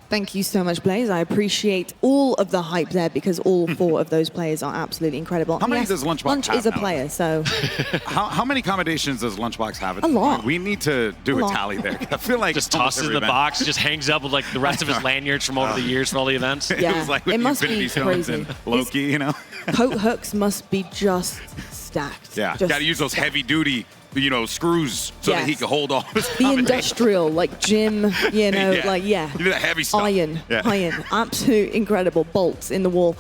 Thank you so much, Blaze. I appreciate all of the hype there because all 4 of those players are absolutely incredible. How many does Lunchbox Lunch have is a now? player, so... how many combinations does Lunchbox have? A lot. We need to do a tally there. I feel like just tosses in the box, just hangs up with like the rest of his lanyards from over the years for all the events. Yeah, It was like it must Infinity be Stones crazy. and Loki, you know? Coat hooks must be just stacked. Yeah, Just got to use those heavy-duty, you know, screws so that he Yes. can hold all his the combinations. industrial, like gym, you know, like, yeah. You do that heavy stuff. Iron, Yeah. iron, absolute incredible bolts in the wall.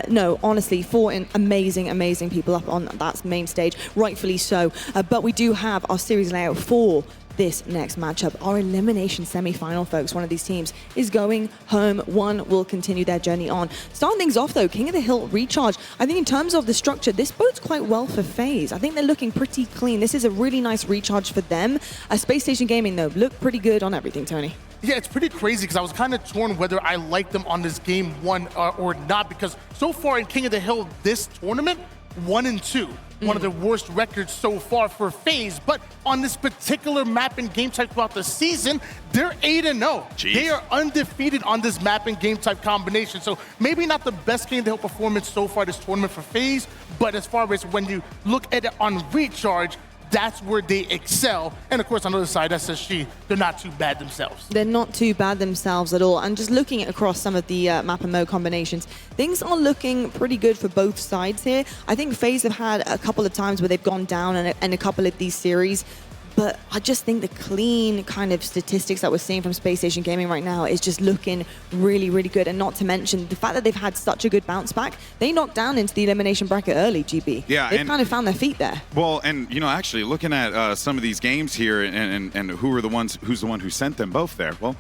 No, honestly, 4 amazing people up on that main stage, rightfully so. But we do have our series layout for this next matchup. Our elimination semi-final, folks. One of these teams is going home. One will continue their journey on. Starting things off, though, King of the Hill recharge. I think in terms of the structure, this bodes quite well for FaZe. I think they're looking pretty clean. This is a really nice recharge for them. Spacestation Gaming, though, look pretty good on everything, Tony. Yeah, it's pretty crazy because I was kind of torn whether I like them on this game 1 or not, because so far in King of the Hill this tournament, 1 and 2. One of the worst records so far for FaZe, but on this particular map and game type throughout the season, they're 8-0. They are undefeated on this map and game type combination. So maybe not the best King of the Hill performance so far this tournament for FaZe, but as far as when you look at it on recharge, that's where they excel. And of course, on the other side, SSG, they're not too bad themselves. They're not too bad themselves at all. And just looking at across some of the map and mode combinations, things are looking pretty good for both sides here. I think FaZe have had a couple of times where they've gone down in a couple of these series. But I just think the clean kind of statistics that we're seeing from Spacestation Gaming right now is just looking really, really good. And not to mention the fact that they've had such a good bounce back. They knocked down into the elimination bracket early, GB. Yeah, They've kind of found their feet there. Well, and you know, actually looking at some of these games here and who's the one who sent them both there? Well,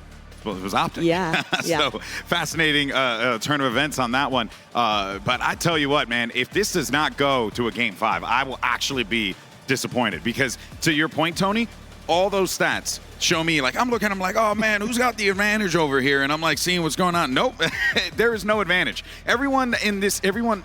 it was Optic. Yeah, yeah. So fascinating turn of events on that one. But I tell you what, man, if this does not go to a game 5, I will actually be disappointed, because to your point, Tony, all those stats show me, like, I'm looking, I'm like, oh man, who's got the advantage over here? And I'm like seeing what's going on. Nope, there is no advantage. Everyone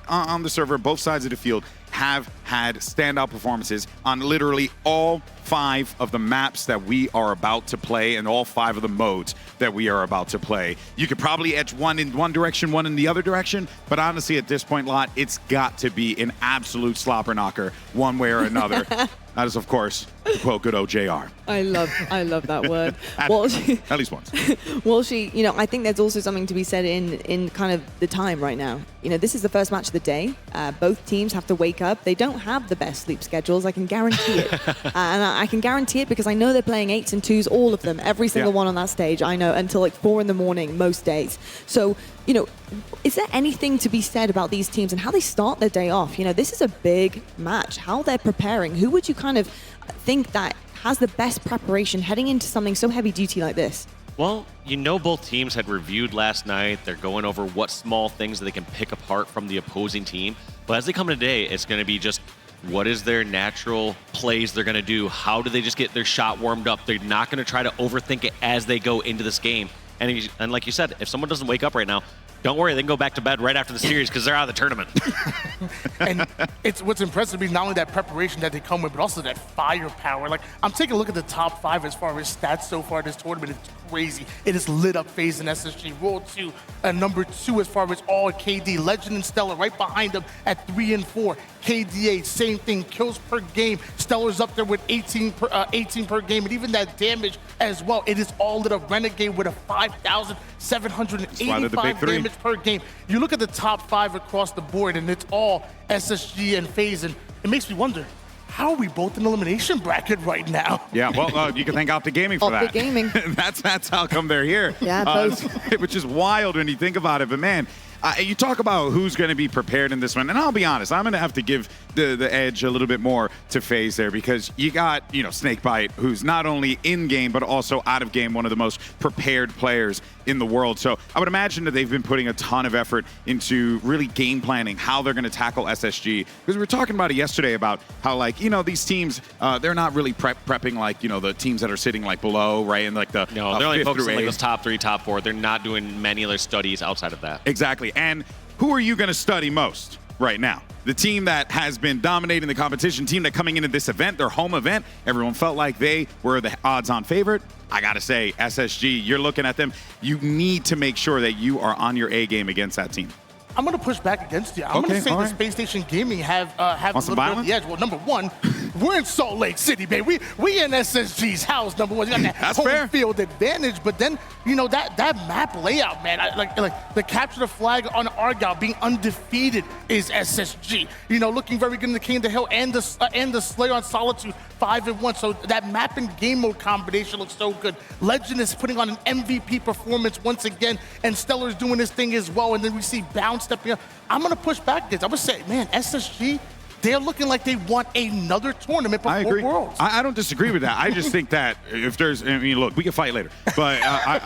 on the server, both sides of the field, have had standout performances on literally all 5 of the maps that we are about to play and all 5 of the modes that we are about to play. You could probably edge one in one direction, one in the other direction, but honestly, at this point, Lot, it's got to be an absolute slobber knocker one way or another. That is, of course, to quote good old JR. I love that word. At least once. Walshy, you know, I think there's also something to be said in kind of the time right now. You know, this is the first match of the day. Both teams have to wake up. They don't have the best sleep schedules. I can guarantee it. And I can guarantee it because I know they're playing 8s and 2s, all of them, every single one on that stage. I know, until like 4 in the morning most days. So, you know, is there anything to be said about these teams and how they start their day off? You know, this is a big match. How they're preparing. Who would you kind of think that has the best preparation heading into something so heavy duty like this? Well, you know, both teams had reviewed last night. They're going over what small things that they can pick apart from the opposing team. But as they come today, it's going to be just what is their natural plays they're going to do? How do they just get their shot warmed up? They're not going to try to overthink it as they go into this game. And like you said, if someone doesn't wake up right now, don't worry, they can go back to bed right after the series because they're out of the tournament. And it's what's impressive to me, not only that preparation that they come with, but also that firepower. Like, I'm taking a look at the top 5 as far as stats so far this tournament. It's crazy. It has lit up FaZe and SSG. World 2, number 2 as far as all KD. Lqgend and StelluR right behind them at 3 and 4. KDA, same thing, kills per game. StelluR's up there with 18 per game, and even that damage as well. It is all lit up. Renegade with a 5,785 damage per game. You look at the top 5 across the board, and it's all SSG and FaZe, and it makes me wonder, how are we both in the elimination bracket right now? Yeah, well, you can thank Optic Gaming for that. Optic Gaming. that's how come they're here. Yeah, both. Which is wild when you think about it. But man, you talk about who's going to be prepared in this one, and I'll be honest, I'm going to have to give the edge a little bit more to FaZe there, because you got, you know, SnakeBite, who's not only in game but also out of game, one of the most prepared players in the world. So I would imagine that they've been putting a ton of effort into really game planning how they're going to tackle SSG, because we were talking about it yesterday about how, like, you know, these teams, they're not really prepping like, you know, the teams that are sitting like below, right, and like the no, they're only focusing on like those top 3, top 4. They're not doing many other studies outside of that. Exactly. And who are you going to study most? right now. The team that has been dominating the competition, team that coming into this event, their home event, everyone felt like they were the odds-on favorite. I gotta say, SSG, you're looking at them. You need to make sure that you are on your A game against that team. I'm going to push back against you. I'm going to say the Spacestation Gaming have a little bit of the edge. Well, number one, we're in Salt Lake City, baby. We in SSG's house, number one. You got that That's home fair. field advantage. But then, you know, that map layout, man, like the capture the flag on Argyle being undefeated is SSG. You know, looking very good in the King of the Hill and the Slayer on Solitude 5-1. So that map and game mode combination looks so good. Lqgend is putting on an MVP performance once again, and StelluR is doing his thing as well. And then we see Bound stepping up. I'm going to push back this. I would say, man, SSG, they're looking like they want another tournament before I agree. Worlds. I don't disagree with that. I just think that if there's, I mean, look, we can fight later. But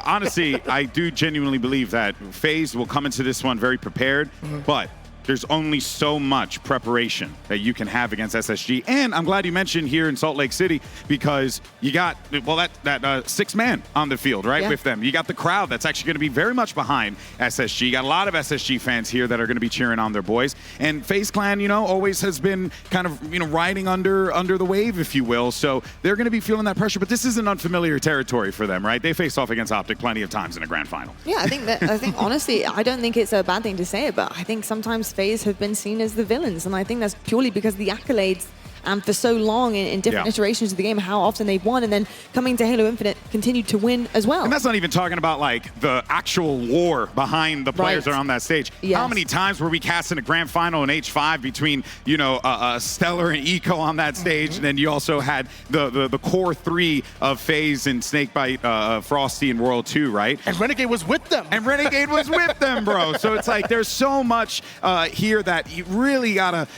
honestly, I do genuinely believe that FaZe will come into this one very prepared. But there's only so much preparation that you can have against SSG. And I'm glad you mentioned here in Salt Lake City because you got, well, that six man on the field, right, with them. You got the crowd that's actually going to be very much behind SSG. You got a lot of SSG fans here that are going to be cheering on their boys. And FaZe Clan, you know, always has been kind of, you know, riding under the wave, if you will. So they're going to be feeling that pressure. But this is an unfamiliar territory for them, right? They faced off against Optic plenty of times in a grand final. Yeah, I think honestly, I don't think it's a bad thing to say it, but I think sometimes FaZe have been seen as the villains, and I think that's purely because the accolades for so long in different iterations of the game, how often they've won, and then coming to Halo Infinite, continued to win as well. And that's not even talking about like the actual lore behind the players that are on that stage. Yes. How many times were we casting a grand final in H5 between, you know, StelluR and Eco on that stage, and then you also had the core three of FaZe and SnakeBite, Frosty, and World 2, right? And Renegade was with them. And Renegade was with them, bro. So it's like there's so much here that you really gotta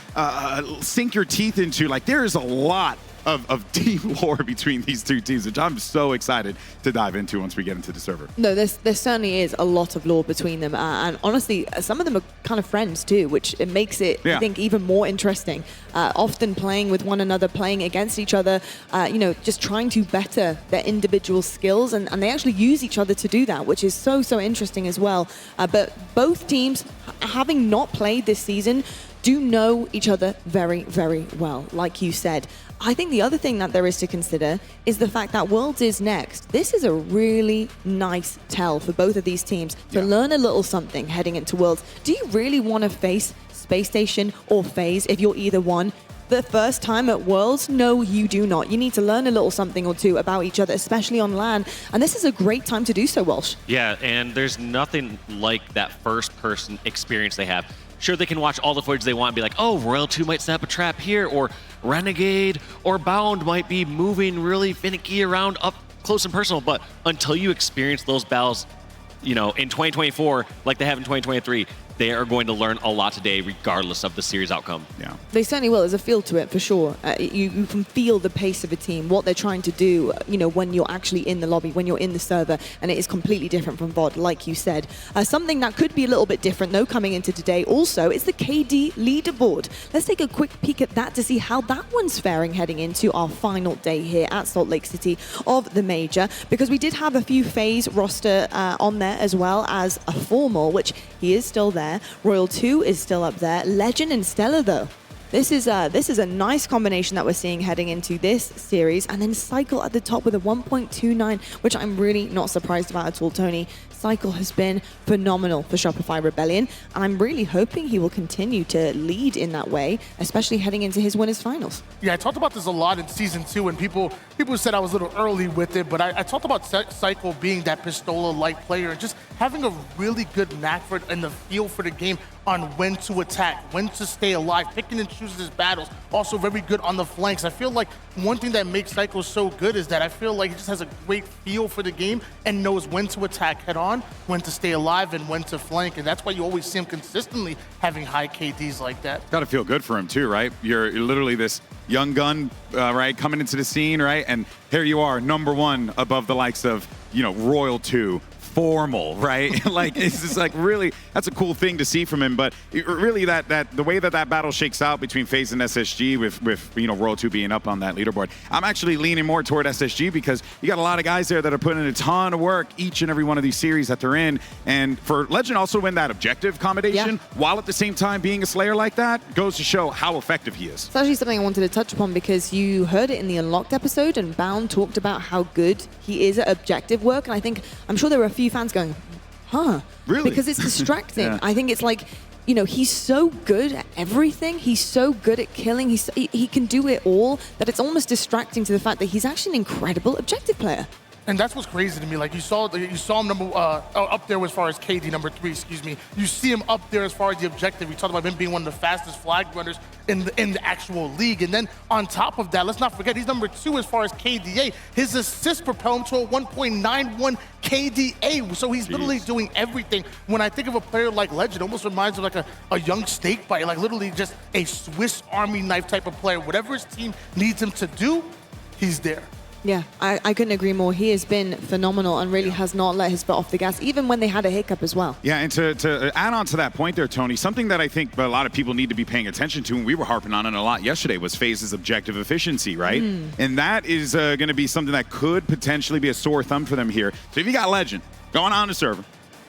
sink your teeth into. Like there is a lot of deep lore between these two teams, which I'm so excited to dive into once we get into the server. No, there certainly is a lot of lore between them, and honestly, some of them are kind of friends too, which it makes it, I think, even more interesting. Often playing with one another, playing against each other, you know, just trying to better their individual skills, and they actually use each other to do that, which is so interesting as well. But both teams, having not played this season, do know each other very, very well, like you said. I think the other thing that there is to consider is the fact that Worlds is next. This is a really nice tell for both of these teams to learn a little something heading into Worlds. Do you really want to face Spacestation or FaZe if you're either one? The first time at Worlds? No, you do not. You need to learn a little something or two about each other, especially on LAN, and this is a great time to do so, Walsh. Yeah, and there's nothing like that first-person experience they have. Sure, they can watch all the footage they want and be like, oh, Royal 2 might set up a trap here, or Renegade or Bound might be moving really finicky around up close and personal, but until you experience those battles, you know, in 2024, like they have in 2023, they are going to learn a lot today, regardless of the series outcome. Yeah, they certainly will. There's a feel to it for sure. You can feel the pace of a team, what they're trying to do. You know, when you're actually in the lobby, when you're in the server, and it is completely different from VOD, like you said. Something that could be a little bit different, though, coming into today. Also, is the KD leaderboard. Let's take a quick peek at that to see how that one's faring heading into our final day here at Salt Lake City of the major, because we did have a few FaZe roster on there as well as a formal, which he is still there. Royal 2 is still up there. Lqgend and StelluR, though. This is a nice combination that we're seeing heading into this series. And then Cycle at the top with a 1.29, which I'm really not surprised about at all, Tony. Cycle has been phenomenal for Shopify Rebellion, and I'm really hoping he will continue to lead in that way, especially heading into his winners finals. Yeah, I talked about this a lot in Season 2, and people said I was a little early with it, but I talked about Cycle being that Pistola-like player and just having a really good knack for it and the feel for the game on when to attack, when to stay alive, picking and choosing his battles. Also very good on the flanks. I feel like one thing that makes Cycle so good is that I feel like he just has a great feel for the game and knows when to attack head on, when to stay alive, and when to flank. And that's why you always see him consistently having high KDs like that. Got to feel good for him too, right? You're literally this young gun, right, coming into the scene, right? And here you are, #1 above the likes of, you know, Royal 2, formal, right? Like, it's just like really, that's a cool thing to see from him. But really, the way that battle shakes out between FaZe and SSG with Royal 2 being up on that leaderboard, I'm actually leaning more toward SSG because you got a lot of guys there that are putting in a ton of work each and every one of these series that they're in. And for Lqgend also win that objective combination, while at the same time being a Slayer like that, goes to show how effective he is. It's actually something I wanted to touch upon because you heard it in the Unlocked episode, and Bound talked about how good he is at objective work. And I'm sure there were a few fans going, huh? Really? Because it's distracting. Yeah. I think it's like, he's so good at everything. He's so good at killing. He can do it all that it's almost distracting to the fact that he's actually an incredible objective player. And that's what's crazy to me. Like you saw him up there as far as KD number 3. Excuse me. You see him up there as far as the objective. We talked about him being one of the fastest flag runners in the actual league. And then on top of that, let's not forget he's number 2 as far as KDA. His assists propel him to a 1.91 KDA. So he's literally doing everything. When I think of a player like Lqgend, it almost reminds me of like a young SnakeBite, like literally just a Swiss Army knife type of player. Whatever his team needs him to do, he's there. Yeah, I couldn't agree more. He has been phenomenal and really has not let his foot off the gas, even when they had a hiccup as well. Yeah, and to add on to that point there, Tony, something that I think a lot of people need to be paying attention to, and we were harping on it a lot yesterday, was FaZe's objective efficiency, right? And that is going to be something that could potentially be a sore thumb for them here. So if you got Lqgend going on the server,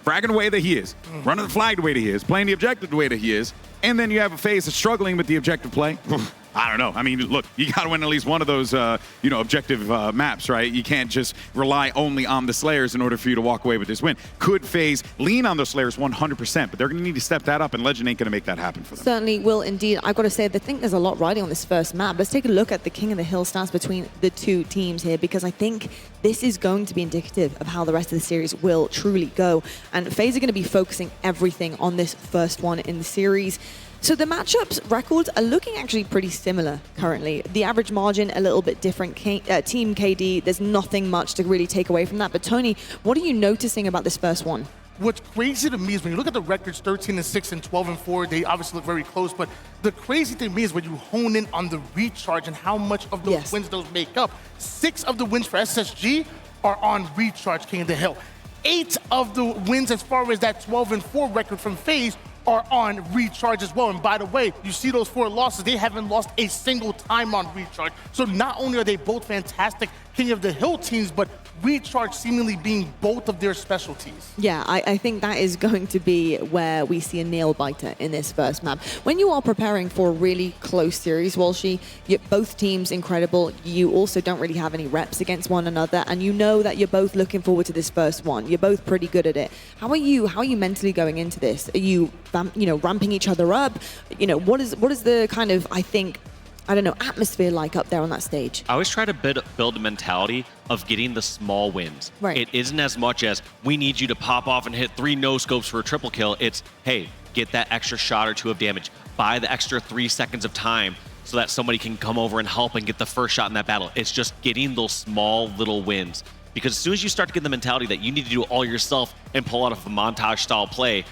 fragging the way that he is, running the flag the way that he is, playing the objective the way that he is, and then you have a FaZe that's struggling with the objective play, I don't know. I mean, look, you got to win at least one of those, objective maps, right? You can't just rely only on the Slayers in order for you to walk away with this win. Could FaZe lean on those Slayers 100%, but they're going to need to step that up, and Lqgend ain't going to make that happen for them. Certainly will indeed. I've got to say, I think there's a lot riding on this first map. Let's take a look at the King of the Hill stats between the two teams here, because I think this is going to be indicative of how the rest of the series will truly go. And FaZe are going to be focusing everything on this first one in the series. So the matchups records are looking actually pretty similar currently. The average margin a little bit different. Team KD, there's nothing much to really take away from that. But Tony, what are you noticing about this first one? What's crazy to me is when you look at the records, 13-6 and 12-4, they obviously look very close. But the crazy thing to me is when you hone in on the recharge and how much of those wins those make up. 6 of the wins for SSG are on recharge, King of the Hill. 8 of the wins as far as that 12-4 record from FaZe are on recharge as well. And by the way, you see those 4 losses, they haven't lost a single time on recharge. So not only are they both fantastic King of the Hill teams, but recharge seemingly being both of their specialties. Yeah, I think that is going to be where we see a nail biter in this first map. When you are preparing for a really close series, Walshy, both teams incredible. You also don't really have any reps against one another, and you know that you're both looking forward to this first one. You're both pretty good at it. How are you mentally going into this? Are you ramping each other up? What is the kind of, atmosphere like up there on that stage? I always try to build a mentality of getting the small wins. Right. It isn't as much as we need you to pop off and hit 3 no-scopes for a triple kill. It's, hey, get that extra shot or 2 of damage. Buy the extra 3 seconds of time so that somebody can come over and help and get the first shot in that battle. It's just getting those small little wins. Because as soon as you start to get the mentality that you need to do it all yourself and pull out a montage-style play,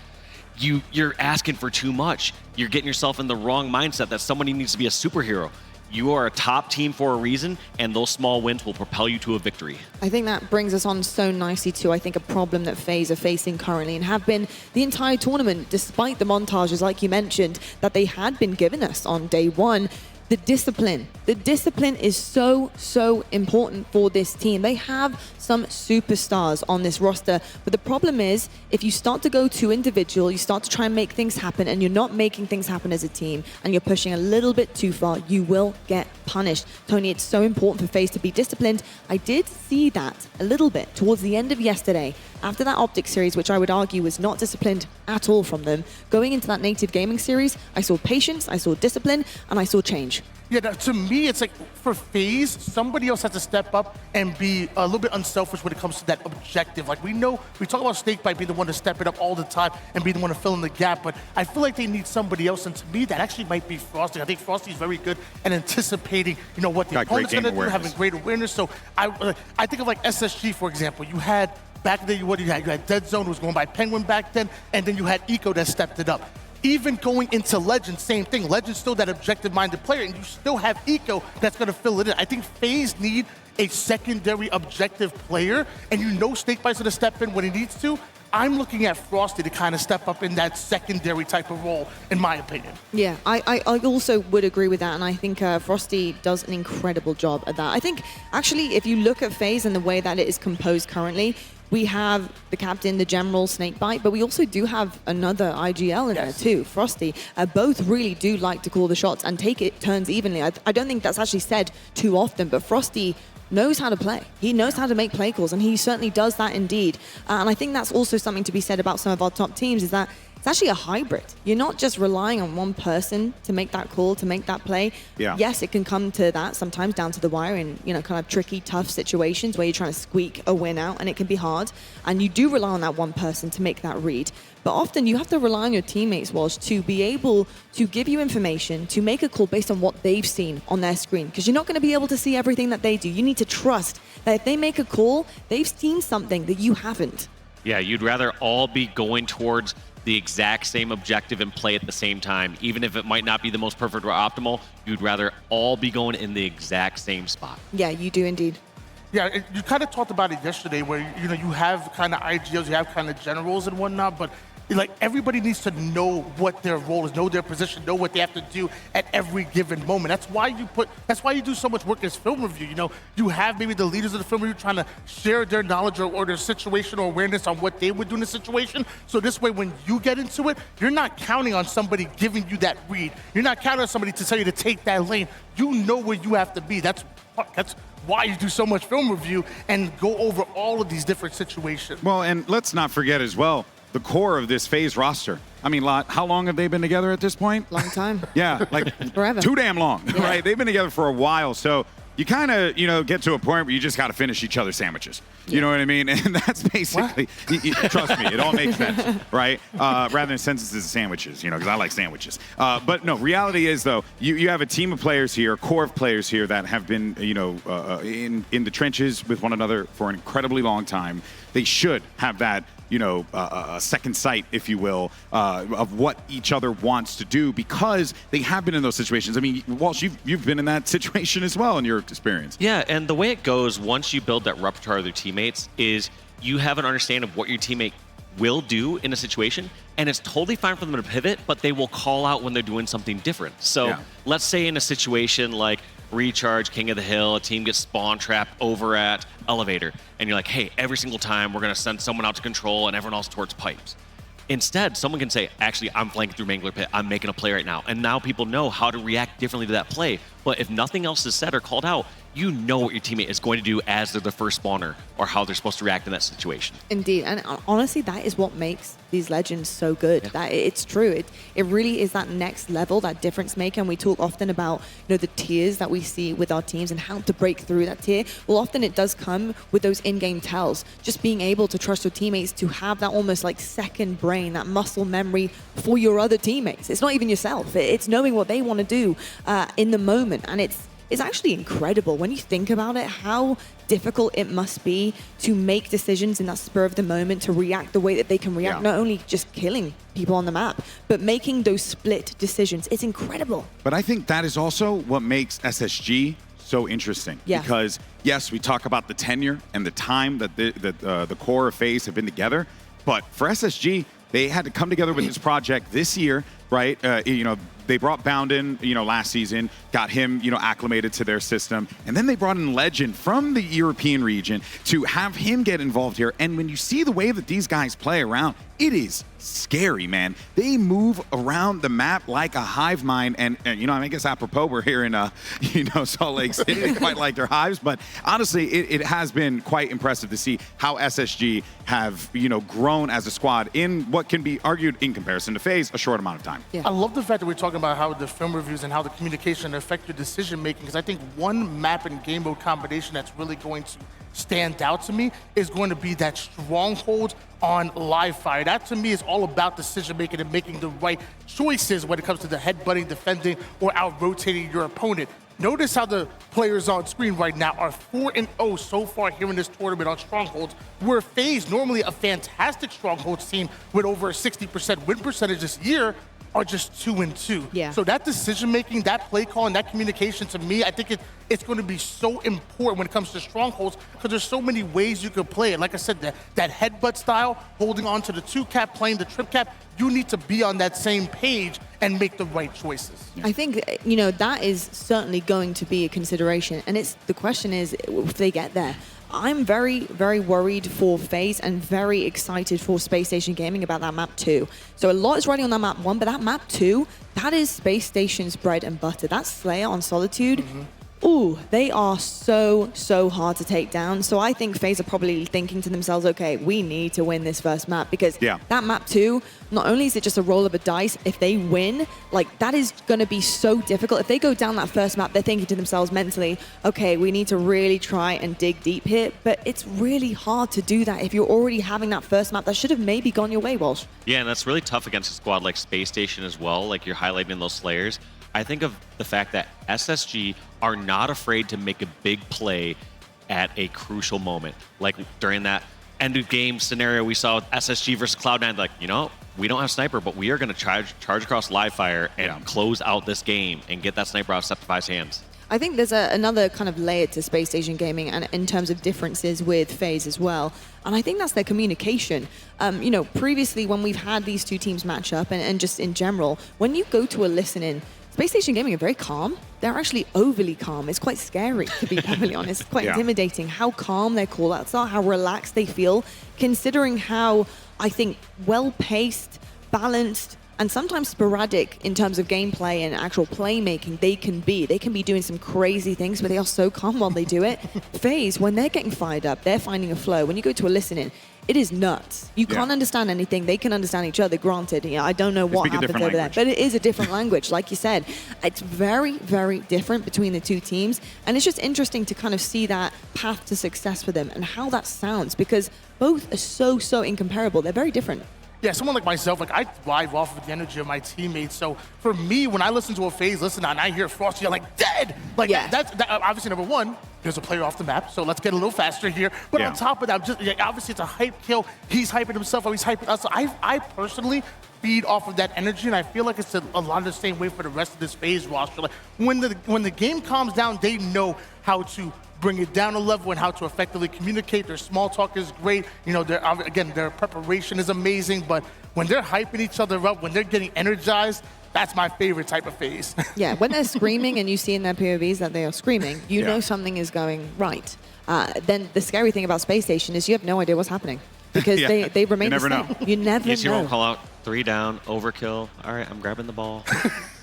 you're asking for too much. You're getting yourself in the wrong mindset that somebody needs to be a superhero. You are a top team for a reason, and those small wins will propel you to a victory. I think that brings us on so nicely to, a problem that FaZe are facing currently and have been the entire tournament, despite the montages, like you mentioned, that they had been giving us on day one. The discipline is so important for this team. They have some superstars on this roster, but the problem is if you start to go too individual, you start to try and make things happen, and you're not making things happen as a team, and you're pushing a little bit too far, you will get punished. Tony, it's so important for FaZe to be disciplined. I did see that a little bit towards the end of yesterday, after that Optic series, which I would argue was not disciplined at all from them. Going into that native gaming series, I saw patience, I saw discipline, and I saw change. Yeah, to me, it's like for FaZe, somebody else has to step up and be a little bit unselfish when it comes to that objective. Like we talk about SnakeBite being the one to step it up all the time and be the one to fill in the gap, but I feel like they need somebody else, and to me, that actually might be Frosty. I think Frosty's very good at anticipating, what the opponent's going to do, having great awareness. So I think of like SSG, for example. You had back then, you had Dead Zone, who was going by Penguin back then, and then you had Eco that stepped it up. Even going into Lqgend, same thing. Lqgend's still that objective-minded player, and you still have Eco that's going to fill it in. I think FaZe need a secondary objective player, and you know SnakeBite's going to step in when he needs to. I'm looking at Frosty to kind of step up in that secondary type of role, in my opinion. Yeah, I also would agree with that, and I think Frosty does an incredible job at that. I think, actually, if you look at FaZe and the way that it is composed currently, we have the captain, the general, SnakeBite, but we also do have another IGL in there too, Frosty. Both really do like to call the shots and take it turns evenly. I don't think that's actually said too often, but Frosty knows how to play. He knows how to make play calls, and he certainly does that indeed. And I think that's also something to be said about some of our top teams, is that it's actually a hybrid. You're not just relying on one person to make that call, to make that play. Yeah. Yes, it can come to that, sometimes down to the wire in, kind of tricky, tough situations where you're trying to squeak a win out, and it can be hard. And you do rely on that one person to make that read. But often you have to rely on your teammates, Walsh, to be able to give you information, to make a call based on what they've seen on their screen. Because you're not going to be able to see everything that they do. You need to trust that if they make a call, they've seen something that you haven't. Yeah, you'd rather all be going towards the exact same objective and play at the same time. Even if it might not be the most perfect or optimal, you'd rather all be going in the exact same spot. Yeah, you do indeed. Yeah, you kind of talked about it yesterday where, you have kind of IGLs, you have kind of generals and whatnot, but like everybody needs to know what their role is, know their position, know what they have to do at every given moment. That's why you do so much work as film review. You have maybe the leaders of the film review trying to share their knowledge or their situational awareness on what they would do in the situation. So this way, when you get into it, you're not counting on somebody giving you that read. You're not counting on somebody to tell you to take that lane. You know where you have to be. That's why you do so much film review and go over all of these different situations. Well, and let's not forget as well, the core of this FaZe roster. I mean, how long have they been together at this point? Long time. Yeah, like Forever. Too damn long, right? They've been together for a while, so you kind of, get to a point where you just got to finish each other's sandwiches. You know what I mean? And that's basically, trust me, it all makes sense, right? Rather than sentences of sandwiches, because I like sandwiches. But no, reality is, though, you have a team of players here, a core of players here that have been, in the trenches with one another for an incredibly long time. They should have that, a second sight, if you will, of what each other wants to do, because they have been in those situations. I mean, Walsh, you've been in that situation as well in your experience. Yeah, and the way it goes once you build that repertoire with your teammates is you have an understanding of what your teammate will do in a situation, and it's totally fine for them to pivot, but they will call out when they're doing something different. So let's say in a situation like Recharge, King of the Hill, a team gets spawn trapped over at Elevator, and you're like, hey, every single time we're going to send someone out to control and everyone else towards pipes. Instead, someone can say, actually, I'm flanking through Mangler Pit. I'm making a play right now. And now people know how to react differently to that play. But if nothing else is said or called out, you know what your teammate is going to do as they're the first spawner or how they're supposed to react in that situation. Indeed. And honestly, that is what makes these legends so good. Yeah. That it's true. It really is that next level, that difference maker. And we talk often about the tiers that we see with our teams and how to break through that tier. Well, often it does come with those in-game tells. Just being able to trust your teammates to have that almost like second brain, that muscle memory for your other teammates. It's not even yourself. It's knowing what they want to do in the moment. And it's actually incredible when you think about it, how difficult it must be to make decisions in that spur of the moment, to react the way that they can react, not only just killing people on the map, but making those split decisions. It's incredible. But I think that is also what makes SSG so interesting. Yeah. Because, yes, we talk about the tenure and the time that the core of FaZe have been together, but for SSG, they had to come together with this project this year, right? They brought Bound in, last season, got him, acclimated to their system. And then they brought in Lqgend from the European region to have him get involved here. And when you see the way that these guys play around, it is scary, man. They move around the map like a hive mind. And I guess apropos, we're here in, Salt Lake City. They quite like their hives. But honestly, it has been quite impressive to see how SSG have, grown as a squad in what can be argued, in comparison to FaZe, a short amount of time. Yeah. I love the fact that we're talking about how the film reviews and how the communication affect your decision making, because I think one map and game mode combination that's really going to stand out to me is going to be that stronghold on live fire. That to me is all about decision making and making the right choices when it comes to the headbutting, defending, or out rotating your opponent. Notice how the players on screen right now are 4-0 so far here in this tournament on Strongholds, where FaZe, normally a fantastic Strongholds team with over a 60% win percentage this year, are just 2-2. Yeah. So that decision making, that play call, and that communication, to me, I think it's going to be so important when it comes to strongholds, because there's so many ways you could play it. Like I said, that headbutt style, holding on to the 2-cap, playing the trip cap, you need to be on that same page and make the right choices. I think, you know, that is certainly going to be a consideration. And the question is if they get there. I'm very, very worried for FaZe and very excited for Spacestation Gaming about that map 2. So a lot is riding on that map 1, but that map 2, that is Spacestation's bread and butter. That Slayer on Solitude, ooh, they are so, so hard to take down. So I think FaZe are probably thinking to themselves, okay, we need to win this first map, because that map 2, not only is it just a roll of a dice, if they win, like, that is going to be so difficult. If they go down that first map, they're thinking to themselves mentally, okay, we need to really try and dig deep here. But it's really hard to do that if you're already having that first map that should have maybe gone your way, Walsh. Yeah, and that's really tough against a squad like Spacestation as well, like you're highlighting those Slayers. I think of the fact that SSG are not afraid to make a big play at a crucial moment. Like during that end of game scenario we saw with SSG versus Cloud9, like, you know, we don't have sniper, but we are going to charge across live fire and close out this game and get that sniper out of Septify's hands. I think there's another kind of layer to Spacestation Gaming, and in terms of differences with FaZe as well. And I think that's their communication. You know, previously when we've had these two teams match up, and just in general, when you go to a listen-in, Spacestation Gaming are very calm. They're actually overly calm. It's quite scary, to be perfectly honest. It's quite intimidating how calm their call-outs are, how relaxed they feel, considering how, I think, well-paced, balanced, and sometimes sporadic in terms of gameplay and actual playmaking they can be. They can be doing some crazy things, but they are so calm while they do it. FaZe, when they're getting fired up, they're finding a flow. When you go to a listen-in, it is nuts. You can't understand anything. They can understand each other, granted. You know, I don't know what happens over there, but it is a different language. Like you said, it's very, very different between the two teams. And it's just interesting to kind of see that path to success for them and how that sounds, because both are so, so incomparable. They're very different. Yeah, someone like myself, like I thrive off of the energy of my teammates. So for me, when I listen to a FaZe listen and I hear Frosty, I'm like, dead! Like, that's obviously number one, there's a player off the map, so let's get a little faster here. But on top of that, just obviously it's a hype kill. He's hyping himself, or he's hyping us. So I personally feed off of that energy, and I feel like it's a lot of the same way for the rest of this FaZe roster. Like, when the game calms down, they know how to bring it down a level and how to effectively communicate. Their small talk is great. You know, their preparation is amazing, but when they're hyping each other up, when they're getting energized, that's my favorite type of FaZe. Yeah, when they're screaming and you see in their POVs that they are screaming, you know something is going right. Then the scary thing about Spacestation is you have no idea what's happening, because they remain the same. Know. You never know. You won't call out 3 down, overkill. All right, I'm grabbing the ball.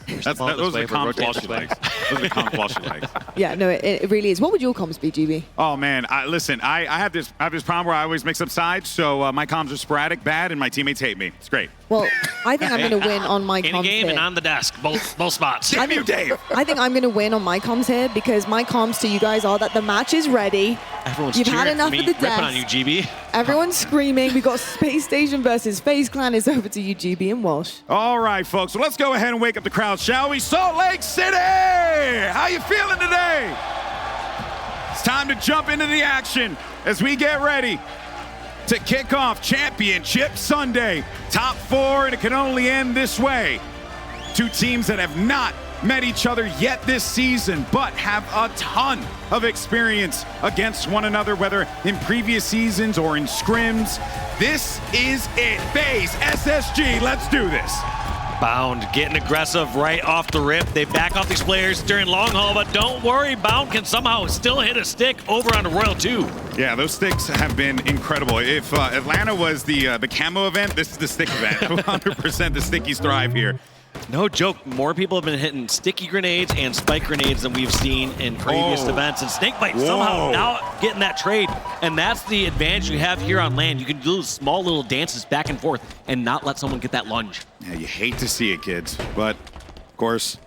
Those are the comms Walshy likes. Those are the comms Walshy likes. Yeah, no, it really is. What would your comms be, GB? Oh man, listen, I have this problem where I always mix up sides, so my comms are sporadic, bad, and my teammates hate me. It's great. Well, I think I'm going to win on my comms in game here. and on the desk, both spots. Damn you, Dave! I think I'm going to win on my comms here, because my comms to you guys are that the match is ready. Everyone's You've had enough me, of the ripping death. on you, GB. Everyone's screaming. We got Spacestation versus FaZe Clan. Is over to you, GB and Walsh. All right, folks. So let's go ahead and wake up the crowd, shall we? Salt Lake City! How you feeling today? It's time to jump into the action as we get ready to kick off Championship Sunday. Top 4, and it can only end this way. Two teams that have not met each other yet this season, but have a ton of experience against one another, whether in previous seasons or in scrims. This is it. FaZe, SSG, let's do this. Bound getting aggressive right off the rip. They back off these players during long haul, but don't worry, Bound can somehow still hit a stick over on the Royal 2. Yeah, those sticks have been incredible. If Atlanta was the camo event, this is the stick event. 100% the stickies thrive here. No joke, more people have been hitting sticky grenades and spike grenades than we've seen in previous events. And SnakeBite somehow now getting that trade. And that's the advantage you have here on land. You can do small little dances back and forth and not let someone get that lunge. Yeah, you hate to see it, kids. But, of course,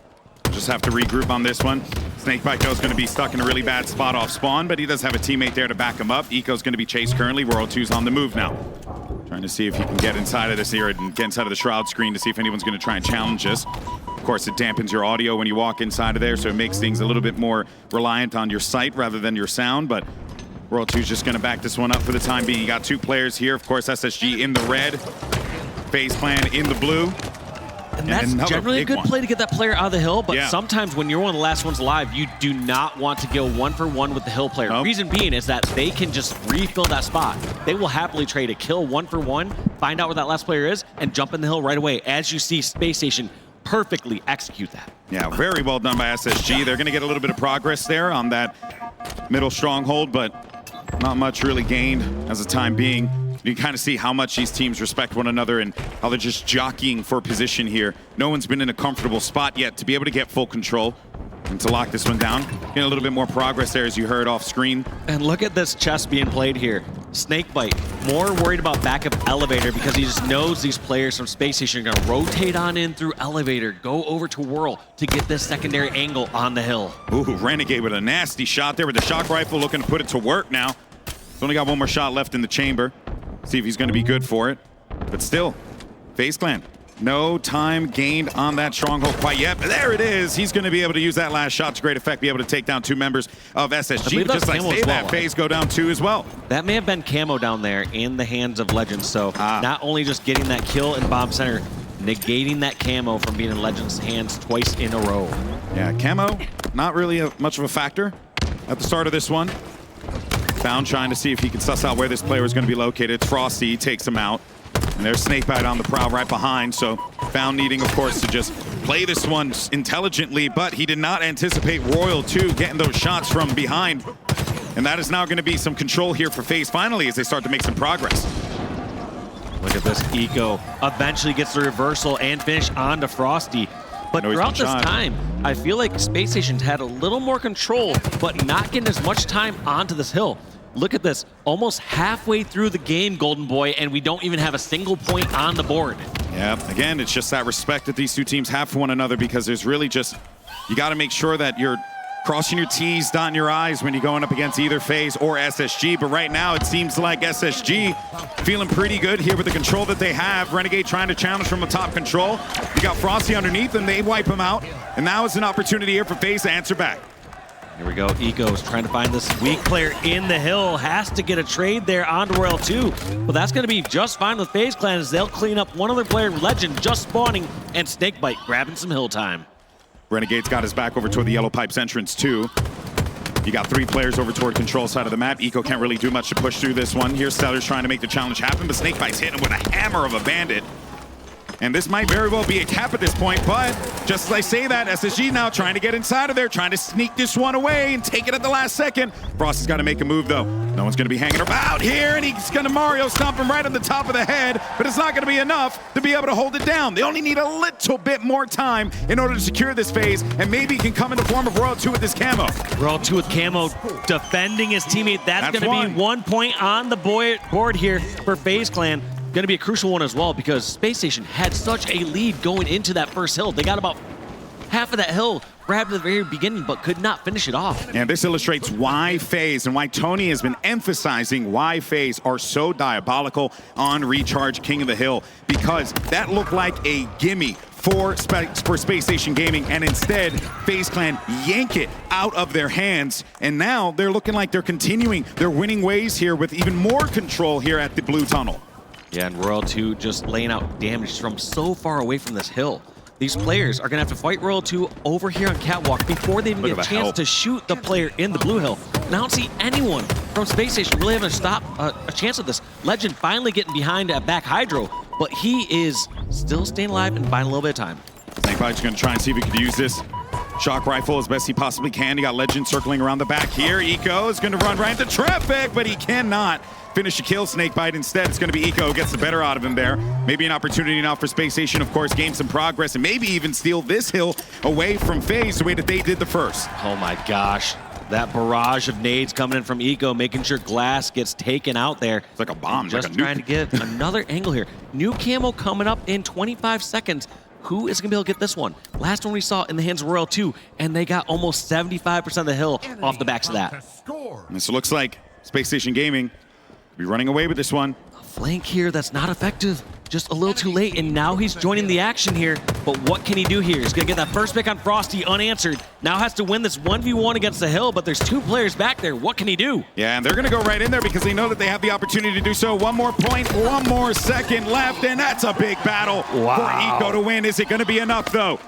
just have to regroup on this one. SnakeBite is going to be stuck in a really bad spot off spawn, but he does have a teammate there to back him up. Eco's going to be chased currently. World 2's on the move now. Trying to see if he can get inside of this here and get inside of the Shroud screen to see if anyone's going to try and challenge us. Of course, it dampens your audio when you walk inside of there, so it makes things a little bit more reliant on your sight rather than your sound, but World 2's just going to back this one up for the time being. You got 2 players here. Of course, SSG in the red, FaZe Clan in the blue. And that's generally a good play to get that player out of the hill, but Yeah. sometimes when you're one of the last ones alive, you do not want to go 1-for-1 with the hill player. Nope. Reason being is that they can just refill that spot. They will happily trade a kill 1-for-1, find out where that last player is, and jump in the hill right away, as you see Spacestation perfectly execute that. Yeah, very well done by SSG. They're going to get a little bit of progress there on that middle stronghold, but not much really gained as the time being. You can kind of see how much these teams respect one another and how they're just jockeying for position here. No one's been in a comfortable spot yet to be able to get full control and to lock this one down. Getting a little bit more progress there, as you heard off screen. And look at this chess being played here. SnakeBite, more worried about back of elevator because he just knows these players from Spacestation are going to rotate on in through elevator, go over to Whirl to get this secondary angle on the hill. Ooh, Renegade with a nasty shot there with the shock rifle, looking to put it to work now. He's only got one more shot left in the chamber. See if he's going to be good for it. But still, FaZe Clan, no time gained on that stronghold quite yet. But there it is. He's going to be able to use that last shot to great effect, be able to take down 2 members of SSG. Just like say that, FaZe go down 2 as well. That may have been camo down there in the hands of Lqgend. So not only just getting that kill in bomb center, negating that camo from being in Legend's hands twice in a row. Yeah, camo, not really much of a factor at the start of this one. Found trying to see if he can suss out where this player is going to be located. It's Frosty, takes him out. And there's SnakeBite on the prowl right behind. So Found needing, of course, to just play this one intelligently, but he did not anticipate Royal 2 getting those shots from behind. And that is now going to be some control here for FaZe finally as they start to make some progress. Look at this, Eco eventually gets the reversal and finish onto Frosty. But throughout this time, I feel like Spacestation had a little more control, but not getting as much time onto this hill. Look at this, almost halfway through the game, Golden Boy, and we don't even have a single point on the board. Yeah, again, it's just that respect that these two teams have for one another, because there's really just, you got to make sure that you're crossing your T's, dotting your I's when you're going up against either FaZe or SSG. But right now, it seems like SSG feeling pretty good here with the control that they have. Renegade trying to challenge from the top control. You got Frosty underneath, and they wipe him out. And now is an opportunity here for FaZe to answer back. Here we go, Eco's trying to find this weak player in the hill. Has to get a trade there onto Royal 2. But that's going to be just fine with FaZe Clan as they'll clean up one other player, Lqgend, just spawning, and SnakeBite grabbing some hill time. Renegade's got his back over toward the Yellow Pipes entrance too. You got 3 players over toward control side of the map. Eco can't really do much to push through this one. Here, StelluR's trying to make the challenge happen, but SnakeBite's hitting him with a hammer of a bandit. And this might very well be a cap at this point, but just as I say that, SSG now trying to get inside of there, trying to sneak this one away and take it at the last second. Frosty's got to make a move, though. No one's going to be hanging about here, and he's going to Mario stomp him right on the top of the head, but it's not going to be enough to be able to hold it down. They only need a little bit more time in order to secure this phase, and maybe he can come in the form of Royal 2 with this camo. Royal 2 with camo defending his teammate. That's going to be 1 point on the board here for FaZe Clan. Going to be a crucial one as well because Spacestation had such a lead going into that first hill. They got about half of that hill grabbed at the very beginning, but could not finish it off. And this illustrates why FaZe and why Tony has been emphasizing why FaZe are so diabolical on Recharge King of the Hill, because that looked like a gimme for Spacestation Gaming, and instead FaZe Clan yank it out of their hands, and now they're looking like they're continuing their winning ways here with even more control here at the blue tunnel. Yeah, and Royal 2 just laying out damage from so far away from this hill. These players are going to have to fight Royal 2 over here on Catwalk before they even get a chance to shoot the player in the blue hill. And I don't see anyone from Spacestation really having a chance at this. Lqgend finally getting behind at back Hydro, but he is still staying alive and buying a little bit of time. SnakeBite's going to try and see if he could use this shock rifle as best he possibly can. You got Lqgend circling around the back here. Eco is going to run right into traffic, but he cannot finish a kill. SnakeBite instead. It's going to be Eco who gets the better out of him there. Maybe an opportunity now for Spacestation, of course, gain some progress and maybe even steal this hill away from FaZe the way that they did the first. Oh my gosh. That barrage of nades coming in from Eco, making sure Glass gets taken out there. It's like a bomb. Just like a trying to get another angle here. New camo coming up in 25 seconds. Who is going to be able to get this one? Last one we saw in the hands of Royal 2, and they got almost 75% of the hill off the backs of that. And so it looks like Spacestation Gaming be running away with this one. A flank here that's not effective. Just a little too late, and now he's joining the action here. but what can he do here? He's going to get that first pick on Frosty unanswered. Now has to win this 1v1 against the hill, but there's 2 players back there. What can he do? Yeah, and they're going to go right in there because they know that they have the opportunity to do so. 1 more point, 1 more second left, and that's a big battle for Eco to win. Is it going to be enough, though?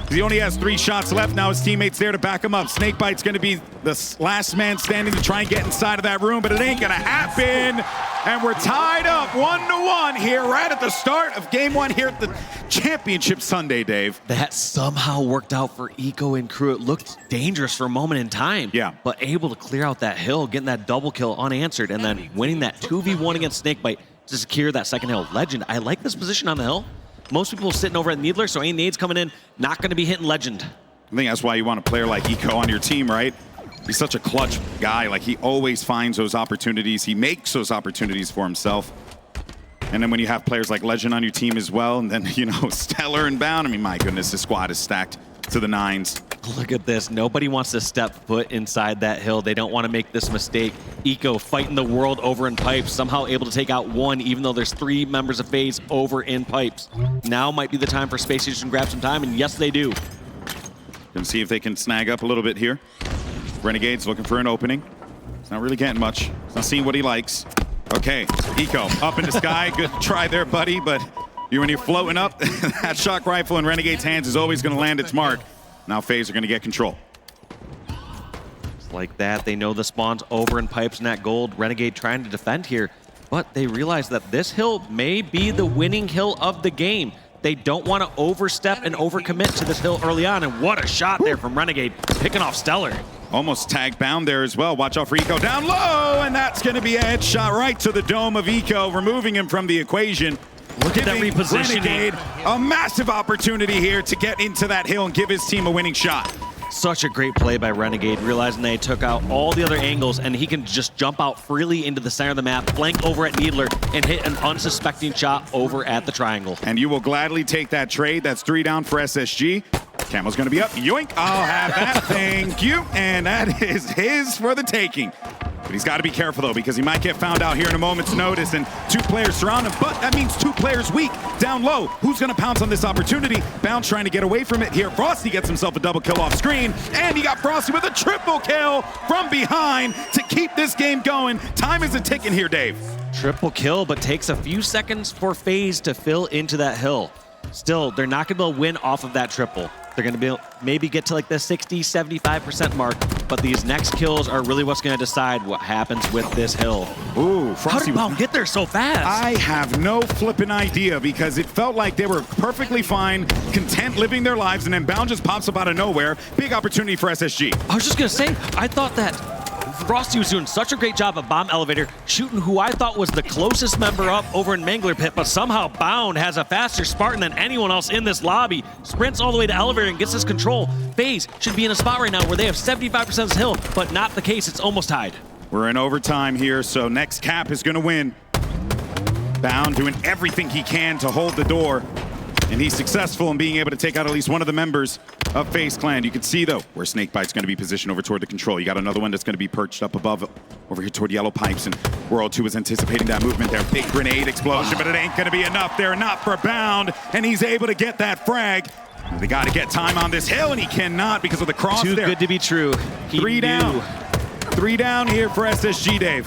He only has 3 shots left. Now his teammates there to back him up. SnakeBite's going to be the last man standing to try and get inside of that room, but it ain't going to happen. And we're tied up 1-1 here right at the start of game 1 here at the Championship Sunday, Dave. That somehow worked out for Eco and crew. It looked dangerous for a moment in time. Yeah. But able to clear out that hill, getting that double kill unanswered, and then winning that 2v1 against SnakeBite to secure that second hill. Lqgend, I like this position on the hill. Most people sitting over at Needler, so any nades coming in, not going to be hitting Lqgend. I think that's why you want a player like Eco on your team, right? He's such a clutch guy. Like, he always finds those opportunities. He makes those opportunities for himself. And then when you have players like Lqgend on your team as well, and then, you know, StelluR and Bound, I mean, my goodness, the squad is stacked to the 9s. Look at this. Nobody wants to step foot inside that hill. They don't want to make this mistake. Eco fighting the world over in pipes, somehow able to take out 1, even though there's 3 members of FaZe over in pipes. Now might be the time for Spacestation to grab some time, and yes, they do. Gonna see if they can snag up a little bit here. Renegade's looking for an opening. He's not really getting much. He's not seeing what he likes. Okay, Eco up in the sky. Good try there, buddy, but when you're floating up, that shock rifle in Renegade's hands is always gonna land its mark. Now FaZe are gonna get control. Just like that, they know the spawn's over in pipes and that gold. Renegade trying to defend here, but they realize that this hill may be the winning hill of the game. They don't want to overstep and overcommit to this hill early on, and what a shot there from Renegade, picking off StelluR. Almost tagged Bound there as well. Watch out for Eco down low, and that's gonna be a headshot right to the dome of Eco, removing him from the equation. Look at that repositioning. Renegade a massive opportunity here to get into that hill and give his team a winning shot. Such a great play by Renegade, realizing they took out all the other angles, and he can just jump out freely into the center of the map, flank over at Needler, and hit an unsuspecting shot over at the triangle. And you will gladly take that trade. That's 3 down for SSG. Camo's gonna be up. Yoink, I'll have that. Thank you. And that is his for the taking. But he's got to be careful, though, because he might get found out here in a moment's notice, and 2 players surround him, but that means 2 players weak, down low. Who's going to pounce on this opportunity? Bound trying to get away from it here. Frosty gets himself a double kill off screen, and he got Frosty with a triple kill from behind to keep this game going. Time is a ticking here, Dave. Triple kill, but takes a few seconds for FaZe to fill into that hill. Still, they're not going to be able to win off of that triple. They're going to be able, maybe get to like the 60, 75% mark, but these next kills are really what's going to decide what happens with this hill. Ooh, How Frosty did Bound get there so fast? I have no flipping idea, because it felt like they were perfectly fine, content living their lives, and then Bound just pops up out of nowhere. Big opportunity for SSG. I was just going to say, I thought that Frosty was doing such a great job of bomb elevator, shooting who I thought was the closest member up over in Mangler Pit, but somehow Bound has a faster Spartan than anyone else in this lobby. Sprints all the way to elevator and gets his control. FaZe should be in a spot right now where they have 75% of this hill, but not the case. It's almost tied. We're in overtime here, so next cap is gonna win. Bound doing everything he can to hold the door, and he's successful in being able to take out at least one of the members of FaZe Clan. You can see, though, where SnakeBite's going to be positioned over toward the control. You got another one that's going to be perched up above, over here toward Yellow Pipes, and World 2 was anticipating that movement there. Big grenade explosion, but it ain't going to be enough there, not for Bound, and he's able to get that frag. They got to get time on this hill, and he cannot because of the cross Too there. good to be true. He 3 down. knew. 3 down here for SSG, Dave.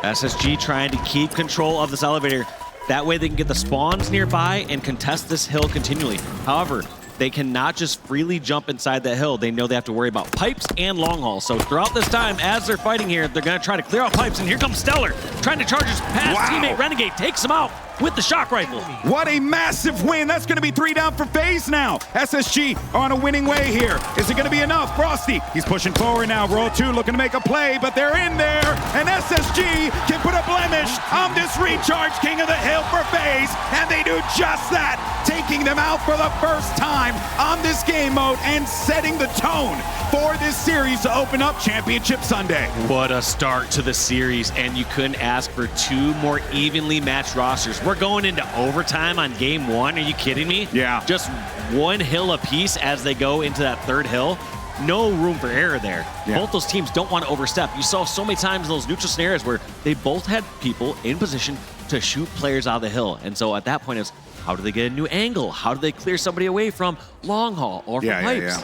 SSG trying to keep control of this elevator. That way they can get the spawns nearby and contest this hill continually. However, they cannot just freely jump inside that hill. They know they have to worry about pipes and long haul. So throughout this time, as they're fighting here, they're going to try to clear out pipes. And here comes StelluR, trying to charge his past teammate Renegade, takes him out with the shock rifle. What a massive win. That's going to be 3 down for FaZe now. SSG are on a winning way here. Is it going to be enough? Frosty, he's pushing forward now. World 2 looking to make a play, but they're in there. And SSG can put a blemish on this recharge king of the hill for FaZe. And they do just that, taking them out for the first time on this game mode and setting the tone for this series to open up Championship Sunday. What a start to the series, and you couldn't ask for 2 more evenly matched rosters. We're going into overtime on game 1. Are you kidding me? Yeah. Just 1 hill apiece as they go into that 3rd hill. No room for error there. Yeah. Both those teams don't want to overstep. You saw so many times in those neutral scenarios where they both had people in position to shoot players out of the hill. And so at that point, it's How do they get a new angle? How do they clear somebody away from long haul or from pipes?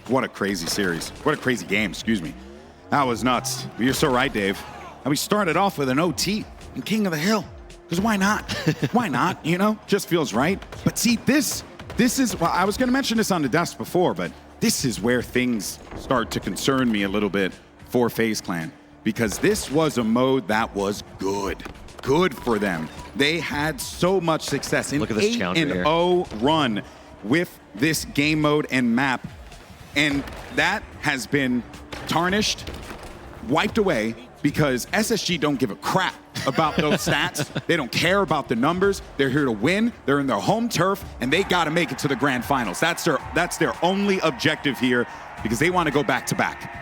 What a crazy series. What a crazy game, excuse me. That was nuts. But you're so right, Dave. And we started off with an OT in King of the Hill. Because why not? Why not? You know, just feels right. But see, this is, well, I was going to mention this on the desk before, but this is where things start to concern me a little bit for FaZe Clan. Because this was a mode that was good. Good for them. They had so much success in Look at this 8-0 run with this game mode and map. And that has been tarnished, wiped away, because SSG don't give a crap about those stats. They don't care about the numbers. They're here to win. They're in their home turf, and they got to make it to the grand finals. That's their only objective here, because they want to go back-to-back.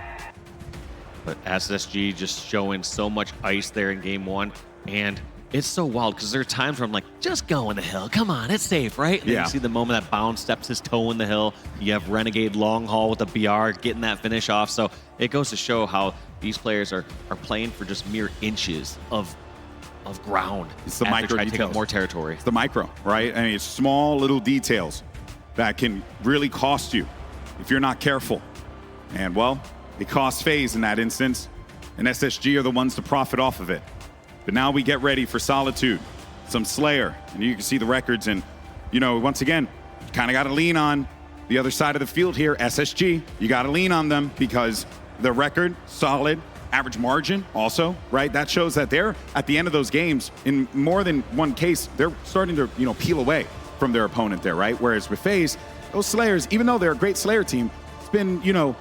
But SSG just showing so much ice there in game one, and it's so wild because there are times where I'm like, just go in the hill. Come on, it's safe, right? And then you see the moment that Bound steps his toe in the hill. You have Renegade long haul with a BR getting that finish off. So it goes to show how these players are playing for just mere inches of ground. It's the micro details. details. Take up more territory. It's the micro, right? I mean, it's small little details that can really cost you if you're not careful. And, well, it cost FaZe in that instance, and SSG are the ones to profit off of it. But now we get ready for Solitude, some StelluR, and you can see the records. And, you know, once again, you kind of got to lean on the other side of the field here, SSG. You got to lean on them because the record, solid, average margin also, right? That shows that they're, at the end of those games, in more than one case, they're starting to, you know, peel away from their opponent there, right? Whereas with FaZe, those StelluRs, even though they're a great StelluR team, it's been, you know,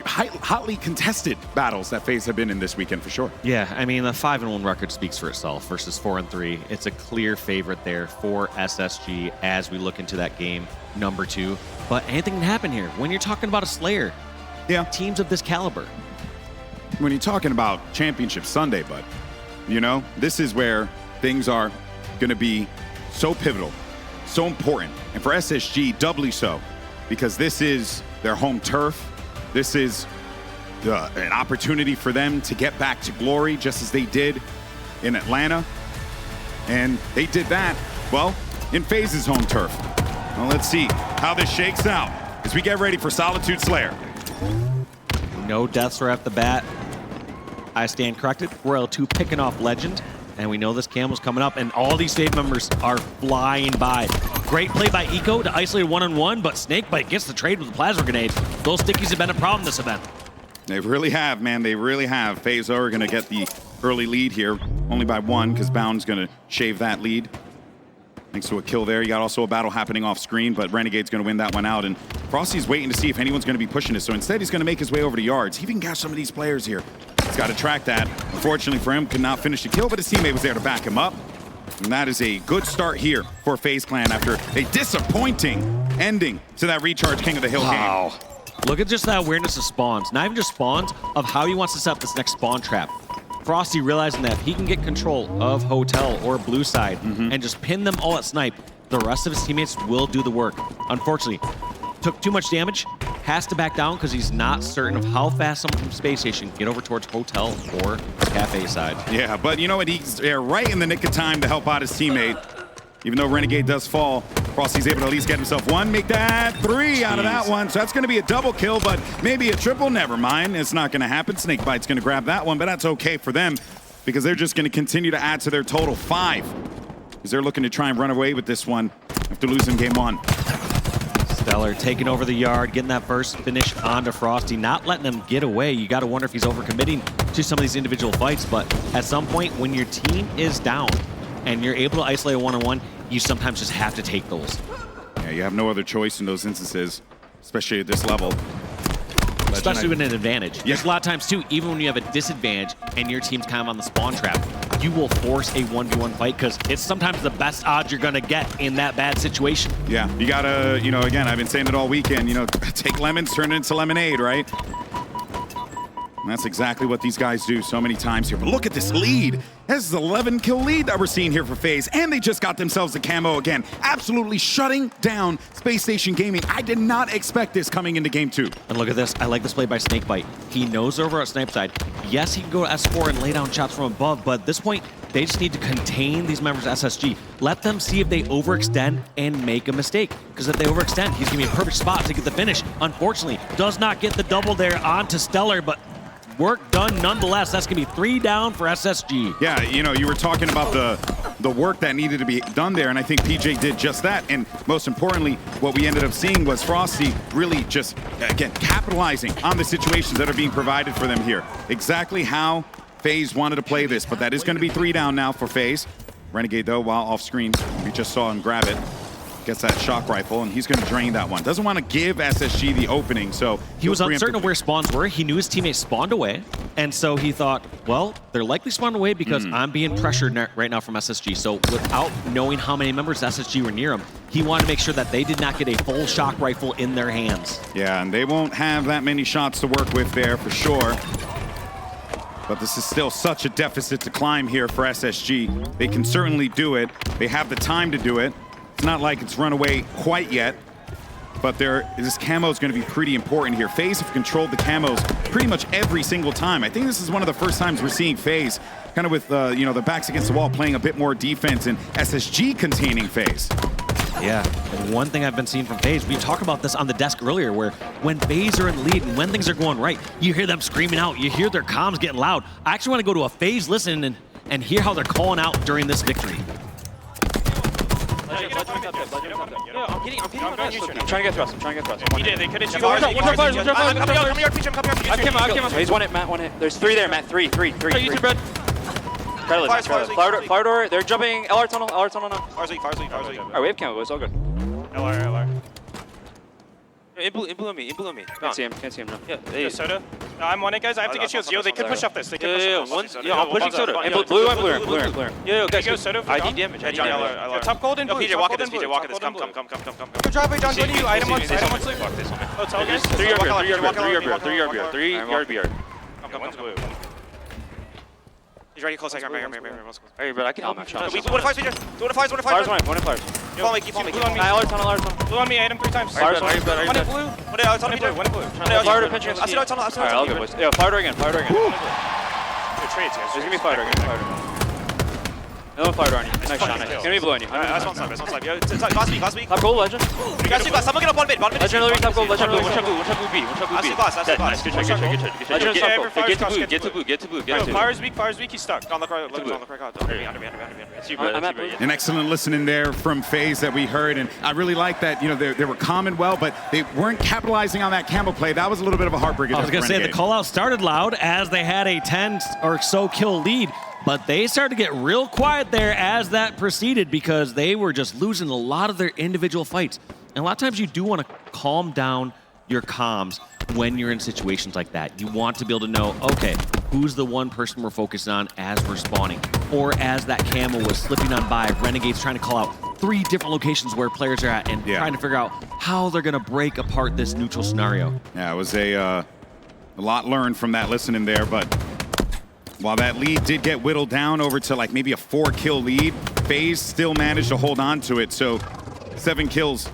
hotly contested battles that FaZe have been in this weekend for sure. Yeah, I mean, the 5-1 record speaks for itself versus 4-3. It's a clear favorite there for SSG as we look into that game number 2. But anything can happen here. When you're talking about a StelluR, teams of this caliber. When you're talking about Championship Sunday, but you know, this is where things are going to be so pivotal, so important. And for SSG, doubly so, because this is their home turf. This is an opportunity for them to get back to glory, just as they did in Atlanta. And they did that, well, in FaZe's home turf. Well, let's see how this shakes out as we get ready for Solitude StelluR. No deaths right off the bat. I stand corrected. Royal 2 picking off Lqgend. And we know this cam was coming up, and all these FaZe members are flying by. Great play by Eco to isolate one-on-one, but SnakeBite gets the trade with the plasma grenade. Those stickies have been a problem this event. They really have, man. They really have. FaZe are going to get the early lead here, only by 1, because Bound's going to shave that lead. Thanks to a kill there. You got also a battle happening off screen, but Renegade's going to win that one out. And Frosty's waiting to see if anyone's going to be pushing this. So instead, he's going to make his way over to yards. He can catch some of these players here. He's got to track that. Unfortunately for him, could not finish the kill, but his teammate was there to back him up. And that is a good start here for FaZe Clan after a disappointing ending to that Recharge King of the Hill game. Look at just that awareness of spawns. Not even just spawns, of how he wants to set up this next spawn trap. Frosty realizing that if he can get control of Hotel or Blue Side and just pin them all at snipe, the rest of his teammates will do the work. Unfortunately, took too much damage, has to back down because he's not certain of how fast someone from Space Station can get over towards Hotel or Cafe side. Yeah, but you know what? He's right in the nick of time to help out his teammate. Even though Renegade does fall, Frosty's able to at least get himself 1, make that 3 out of that one. So that's going to be a double kill, but maybe a triple. Never mind. It's not going to happen. SnakeBite's going to grab that one, but that's okay for them because they're just going to continue to add to their total 5. Because they're looking to try and run away with this one after losing game 1. StelluR taking over the yard, getting that first finish onto Frosty, not letting them get away. You got to wonder if he's overcommitting to some of these individual fights, but at some point when your team is down and you're able to isolate a one-on-one, you sometimes just have to take those. Yeah, you have no other choice in those instances, especially at this level. Especially with an advantage. Yeah. There's a lot of times, too, even when you have a disadvantage and your team's kind of on the spawn trap, you will force a 1v1 fight because it's sometimes the best odds you're going to get in that bad situation. Yeah, you got to, you know, again, I've been saying it all weekend, you know, take lemons, turn it into lemonade, right? And that's exactly what these guys do so many times here. But look at this lead. This is an 11-kill lead that we're seeing here for FaZe. And they just got themselves a camo again. Absolutely shutting down Spacestation Gaming. I did not expect this coming into game 2. And look at this. I like this play by SnakeBite. He knows over at Snipe side. Yes, he can go to S4 and lay down shots from above, but at this point, they just need to contain these members of SSG. Let them see if they overextend and make a mistake. Because if they overextend, he's going to be a perfect spot to get the finish. Unfortunately, does not get the double there onto StelluR, but work done nonetheless. That's going to be 3 down for SSG. Yeah, you know, you were talking about the work that needed to be done there, and I think PJ did just that. And most importantly, what we ended up seeing was Frosty really just, again, capitalizing on the situations that are being provided for them here. Exactly how FaZe wanted to play this, but that is going to be 3 down now for FaZe. Renegade, though, while off screen, we just saw him grab it. Gets that shock rifle, and he's going to drain that one. Doesn't want to give SSG the opening, so he was uncertain of where spawns were. He knew his teammates spawned away, and so he thought, well, they're likely spawned away because I'm being pressured right now from SSG. So without knowing how many members of SSG were near him, he wanted to make sure that they did not get a full shock rifle in their hands. Yeah, and they won't have that many shots to work with there for sure. But this is still such a deficit to climb here for SSG. They can certainly do it. They have the time to do it. It's not like it's run away quite yet, but this camo is going to be pretty important here. FaZe have controlled the camos pretty much every single time. I think this is one of the first times we're seeing FaZe kind of with you know, the backs against the wall playing a bit more defense and SSG containing FaZe. Yeah, and one thing I've been seeing from FaZe, we talked about this on the desk earlier, where when FaZe are in the lead and when things are going right, you hear them screaming out, you hear their comms getting loud. I actually want to go to a FaZe listen and hear how they're calling out during this victory. I'm trying to get thrust. He did. They couldn't shoot. Come here. He's one hit, Matt. 1 hit. There's 3 there, Matt. 3. Flower door. They're jumping. LR tunnel now. Farsley. Alright, we have camo. It's all good. LR. In below me. Can't see him. No. Yeah. Soda. No, I'm on it, guys. I have to get you. Yo, they could push up this. Yeah, I'm pushing Soda. Blue. Yo, guys, go Soda. ID damage. Top golden. Yo, PJ, walk at this. Come. Go drop it down. Go to you. Item on sleep. Oh, tell guys. 3 yard BR. Come. He's ready close. Right Hey, but I can help him. One of fires. Flowers. Keep following me. LR tunnel. Blue on me. Item 3 times. Flowers. One in blue. One in blue. Flower to pinch. Alright, I'll go, boys. Yeah, flower door again. Trades, guys. There's gonna be flower door again. No flower door on you. Nice shot. Gonna be blue on you. That's one side. Yo, glass B. Top gold, Legend. You guys see glass. Someone get up on mid. Legend, top gold. Legend blue. One shot blue B. I see glass. Nice. Good check. Legend top gold. Get to blue. Fire's weak. He's stuck. On the right. Under me. I'm at blue. An excellent listening there from FaZe that we heard, and I really like that. You know, they were calm and well, but they weren't capitalizing on that camo play. That was a little bit of a heartbreaker. I was going to say, the call-out started loud as they had a 10 or so kill lead, but they started to get real quiet there as that proceeded because they were just losing a lot of their individual fights. And a lot of times you do want to calm down your comms when you're in situations like that. You want to be able to know, okay, who's the one person we're focusing on as we're spawning? Or as that camo was slipping on by, Renegade's trying to call out 3 different locations where players are at and trying to figure out how they're going to break apart this neutral scenario. Yeah, it was a lot learned from that listening there, but while that lead did get whittled down over to like maybe a 4-kill lead, FaZe still managed to hold on to it. So 7 kills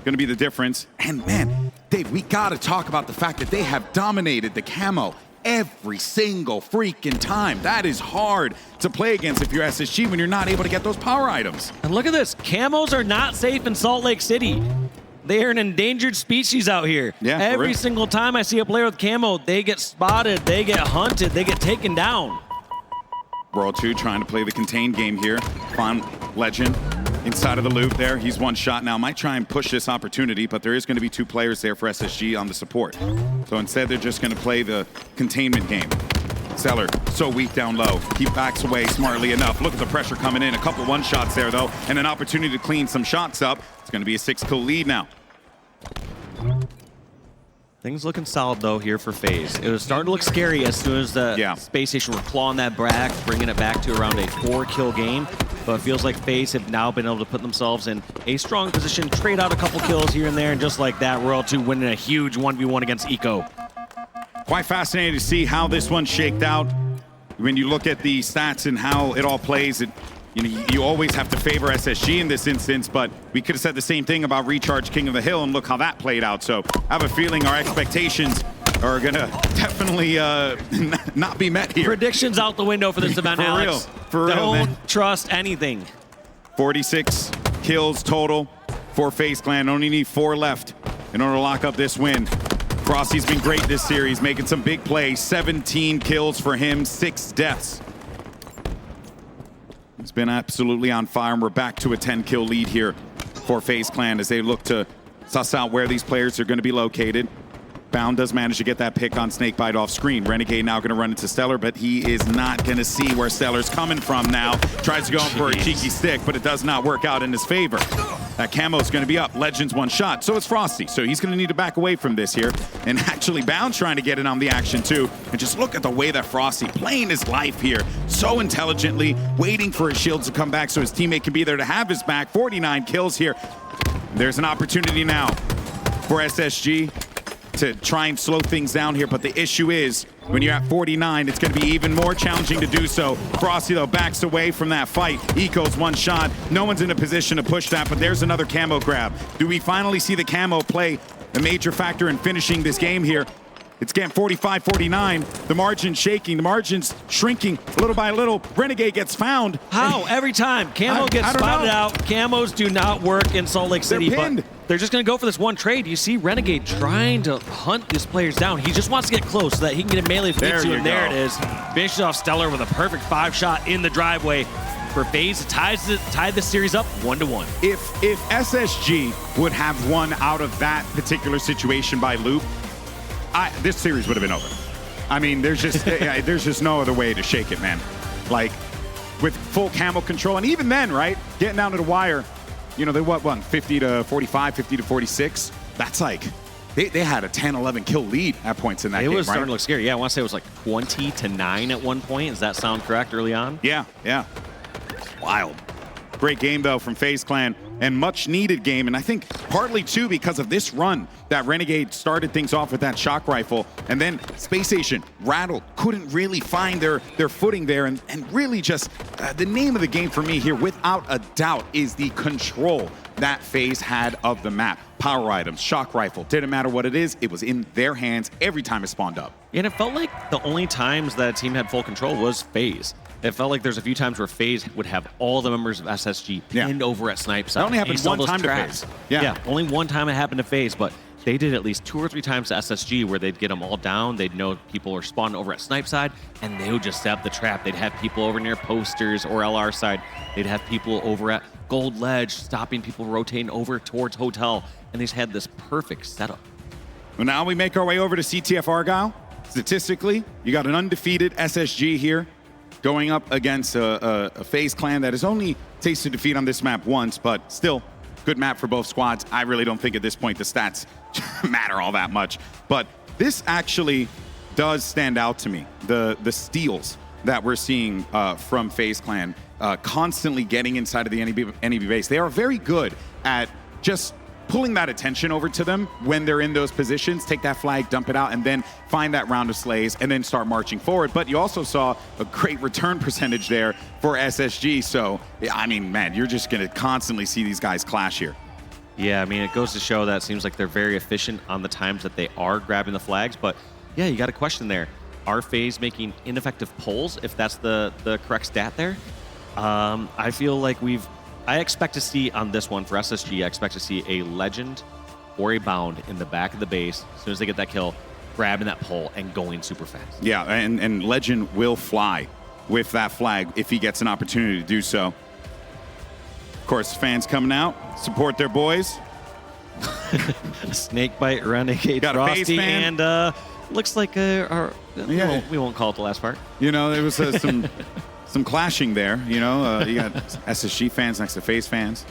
going to be the difference. And man, Dave, we got to talk about the fact that they have dominated the camo every single freaking time. That is hard to play against if you're SSG when you're not able to get those power items. And look at this. Camos are not safe in Salt Lake City. They are an endangered species out here. Yeah, every single time I see a player with camo, they get spotted, they get hunted, they get taken down. World 2 trying to play the contained game here. Find Legend inside of the loop there. He's 1 shot now. Might try and push this opportunity, but there is going to be 2 players there for SSG on the support. So instead, they're just going to play the containment game. StelluR, so weak down low. He backs away smartly enough. Look at the pressure coming in. A couple 1-shots there, though, and an opportunity to clean some shots up. It's going to be a 6-kill lead now. Things looking solid, though, here for FaZe. It was starting to look scary as soon as the Space Station were clawing that back, bringing it back to around a 4-kill game. But it feels like FaZe have now been able to put themselves in a strong position, trade out a couple kills here and there, and just like that, World 2 winning a huge 1v1 against Eco. quite fascinating to see how this one shaked out. When you look at the stats and how it all plays, you always have to favor SSG in this instance, but we could have said the same thing about Recharge King of the Hill, and look how that played out. So I have a feeling our expectations are gonna definitely not be met here. Predictions out the window for this event, Alex. For real, Don't man. trust anything. 46 kills total for FaZe Clan. Only need 4 left in order to lock up this win. Frosty's been great this series, making some big plays. 17 kills for him, 6 deaths. He's been absolutely on fire, and we're back to a 10-kill lead here for FaZe Clan as they look to suss out where these players are going to be located. Bound does manage to get that pick on SnakeBite off screen. Renegade now going to run into StelluR, but he is not going to see where StelluR's coming from now. Tries to go in for a cheeky stick, but it does not work out in his favor. That camo's going to be up. Legend's 1 shot. So it's Frosty. So he's going to need to back away from this here. And actually, Bound trying to get in on the action too. And just look at the way that Frosty playing his life here. So intelligently, waiting for his shields to come back so his teammate can be there to have his back. 49 kills here. There's an opportunity now for SSG to try and slow things down here, but the issue is when you're at 49, it's going to be even more challenging to do so. Frosty, though, backs away from that fight. Eco's 1 shot. No one's in a position to push that, but there's another camo grab. Do we finally see the camo play a major factor in finishing this game here? It's getting 45-49. The margin's shaking. The margin's shrinking little by little. Renegade gets found. How? Every time. Camo gets spotted out. Camos do not work in Salt Lake City. They're pinned. But they're just going to go for this one trade. You see Renegade trying to hunt these players down. He just wants to get close so that he can get a melee fix you, and there it is. Finishes off StelluR with a perfect 5-shot in the driveway. For FaZe, it tied the series up 1-1. If SSG would have won out of that particular situation by loop, this series would have been over. I mean, there's just no other way to shake it, man. Like, with full camo control, and even then, right, getting down to the wire, you know, they won 50 to 45, 50 to 46. That's like, they had a 10, 11 kill lead at points in that game, It was right? starting to look scary. Yeah, I want to say it was like 20-9 at one point. Does that sound correct early on? Yeah. Wild. Great game, though, from FaZe Clan, and much needed game. And I think partly, too, because of this run that Renegade started things off with that shock rifle, and then Spacestation rattled, couldn't really find their footing there, and really just the name of the game for me here, without a doubt, is the control that FaZe had of the map. Power items, shock rifle, didn't matter what it is, it was in their hands every time it spawned up. And it felt like the only times that a team had full control was FaZe. It felt like there's a few times where FaZe would have all the members of SSG pinned over at Snipe side. That only happened one time to FaZe. Yeah, only one time it happened to FaZe, but they did at least 2 or 3 times to SSG where they'd get them all down. They'd know people were spawning over at Snipe side, and they would just set up the trap. They'd have people over near posters or LR side. They'd have people over at Gold Ledge, stopping people rotating over towards Hotel, and they just had this perfect setup. Well, now we make our way over to CTF Argyle. Statistically, you got an undefeated SSG here going up against a FaZe clan that has only tasted defeat on this map once, but still, good map for both squads. I really don't think at this point the stats matter all that much. But this actually does stand out to me. The steals that we're seeing from FaZe clan constantly getting inside of the NEB base. They are very good at just pulling that attention over to them when they're in those positions, take that flag, dump it out, and then find that round of slays and then start marching forward. But you also saw a great return percentage there for SSG. So, I mean, man, you're just going to constantly see these guys clash here. Yeah, I mean, it goes to show that it seems like they're very efficient on the times that they are grabbing the flags. But yeah, you got a question there. Are FaZe making ineffective pulls, if that's the correct stat there? I feel like I expect to see on this one for SSG, I expect to see a Legend or a Bound in the back of the base as soon as they get that kill, grabbing that pole and going super fast. Yeah, and Legend will fly with that flag if he gets an opportunity to do so. Of course, fans coming out, support their boys. SnakeBite, Renegade, Got a FaZe Frosty, fan. and looks like we won't call it the last part. You know, there was some clashing there, you know. You got SSG fans next to FaZe fans.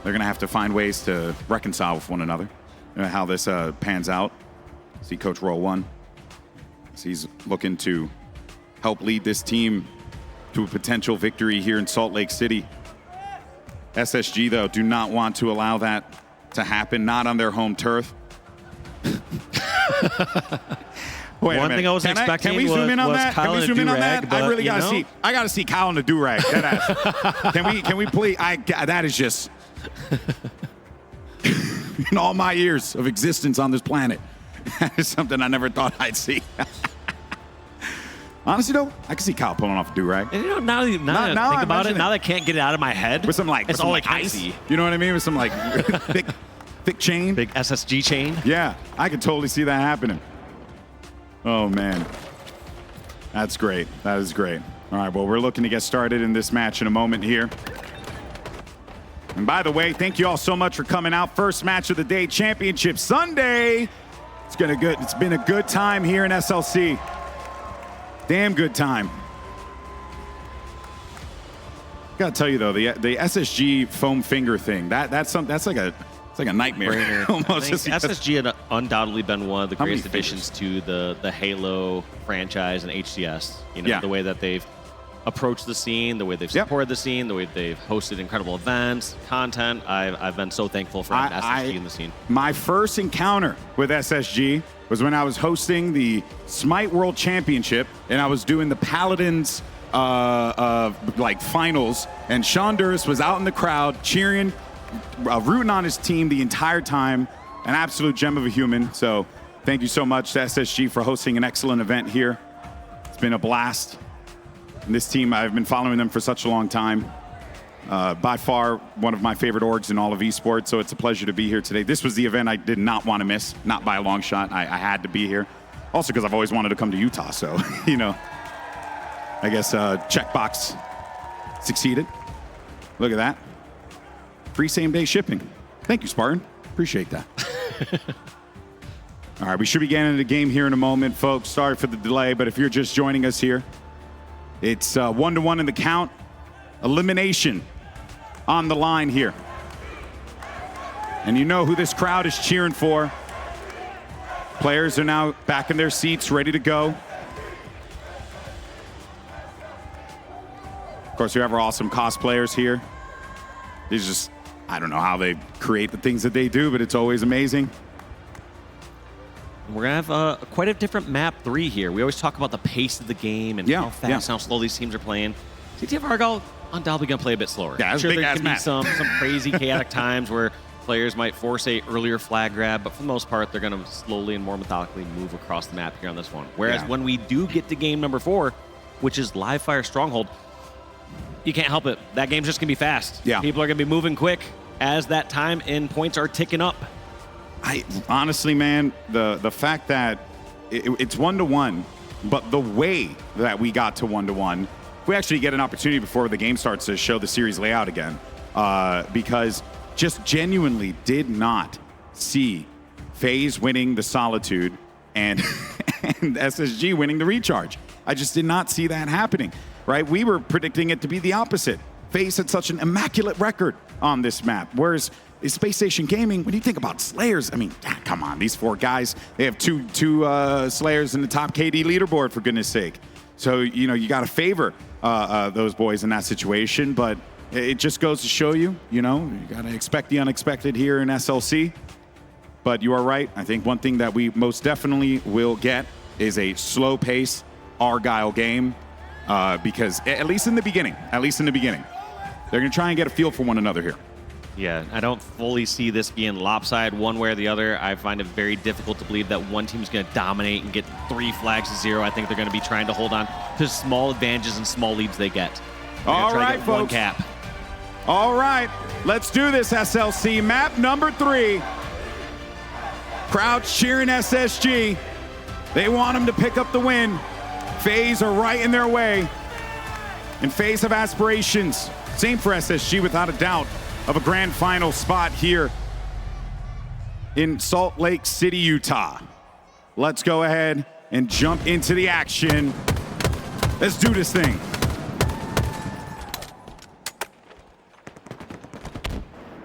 They're going to have to find ways to reconcile with one another. You know, how this pans out. See Coach Roll 1. He's looking to help lead this team to a potential victory here in Salt Lake City. SSG, though, do not want to allow that to happen, not on their home turf. Wait a One minute. thing I wasn't expecting Can we zoom in on was that? Kyle Can we in a zoom in on do-rag, that? I but, really you gotta know. see. I gotta see Kyle in the do-rag. Can we please? That is just in all my years of existence on this planet. That is something I never thought I'd see. Honestly, though, I can see Kyle pulling off a do-rag. And, you know, now that I think about it, now that I can't get it out of my head, With some like, it's with some all like I can ice. see. You know what I mean? With some like thick chain. Big SSG chain. Yeah, I can totally see that happening. Oh, man. That's great. That is great. All right, well, we're looking to get started in this match in a moment here. And by the way, thank you all so much for coming out. First match of the day, Championship Sunday. It's been a good time here in SLC. Damn good time. Gotta tell you though, the SSG foam finger thing, that's like a nightmare. Almost. I think SSG had undoubtedly been one of the How many greatest additions to the Halo franchise and HCS. You know, Yeah. the way that they've approached the scene, the way they've supported the scene, the way they've hosted incredible events, content. I've been so thankful for SSG in the scene. My first encounter with SSG was when I was hosting the Smite World Championship, and I was doing the Paladins like finals, and Sean Durst was out in the crowd cheering, rooting on his team the entire time. An absolute gem of a human. So thank you so much to SSG for hosting an excellent event here. It's been a blast. And this team, I've been following them for such a long time. By far, one of my favorite orgs in all of esports, so it's a pleasure to be here today. This was the event I did not want to miss, not by a long shot. I had to be here. Also because I've always wanted to come to Utah, so, you know, I guess checkbox succeeded. Look at that. Free same-day shipping. Thank you, Spartan. Appreciate that. All right, we should be getting into the game here in a moment, folks. Sorry for the delay, but if you're just joining us here, it's 1-1 in the count. Elimination on the line here. And you know who this crowd is cheering for. Players are now back in their seats, ready to go. Of course, we have our awesome cosplayers here. These just, I don't know how they create the things that they do, but it's always amazing. We're going to have quite a different map 3 here. We always talk about the pace of the game and how fast, how slow these teams are playing. CTF Argyle undoubtedly going to play a bit slower. Yeah, I'm that's sure a big there ass can be map. some crazy chaotic times where players might force a earlier flag grab, but for the most part, they're going to slowly and more methodically move across the map here on this one. Whereas when we do get to game number 4, which is Live Fire Stronghold, you can't help it. That game's just going to be fast. Yeah. People are going to be moving quick as that time and points are ticking up. Honestly, man, the fact that it's 1-1, but the way that we got to 1-1, if we actually get an opportunity before the game starts to show the series layout again, because just genuinely did not see FaZe winning the Solitude and SSG winning the Recharge. I just did not see that happening, right? We were predicting it to be the opposite. FaZe had such an immaculate record on this map, whereas Spacestation Gaming, when you think about Slayers, I mean, come on, these 4 guys, they have two Slayers in the top KD leaderboard, for goodness sake. So, you know, you got to favor those boys in that situation, but it just goes to show you, you know, you got to expect the unexpected here in SLC. But you are right. I think one thing that we most definitely will get is a slow pace Argyle game, because at least in the beginning, they're going to try and get a feel for one another here. Yeah, I don't fully see this being lopsided one way or the other. I find it very difficult to believe that one team's going to dominate and get 3 flags to 0. I think they're going to be trying to hold on to small advantages and small leads they get. All right, folks. One cap. All right, let's do this, SLC. Map number 3. Crowds cheering SSG. They want them to pick up the win. FaZe are right in their way. And FaZe have aspirations. Same for SSG, without a doubt, of a grand final spot here in Salt Lake City, Utah. Let's go ahead and jump into the action. Let's do this thing.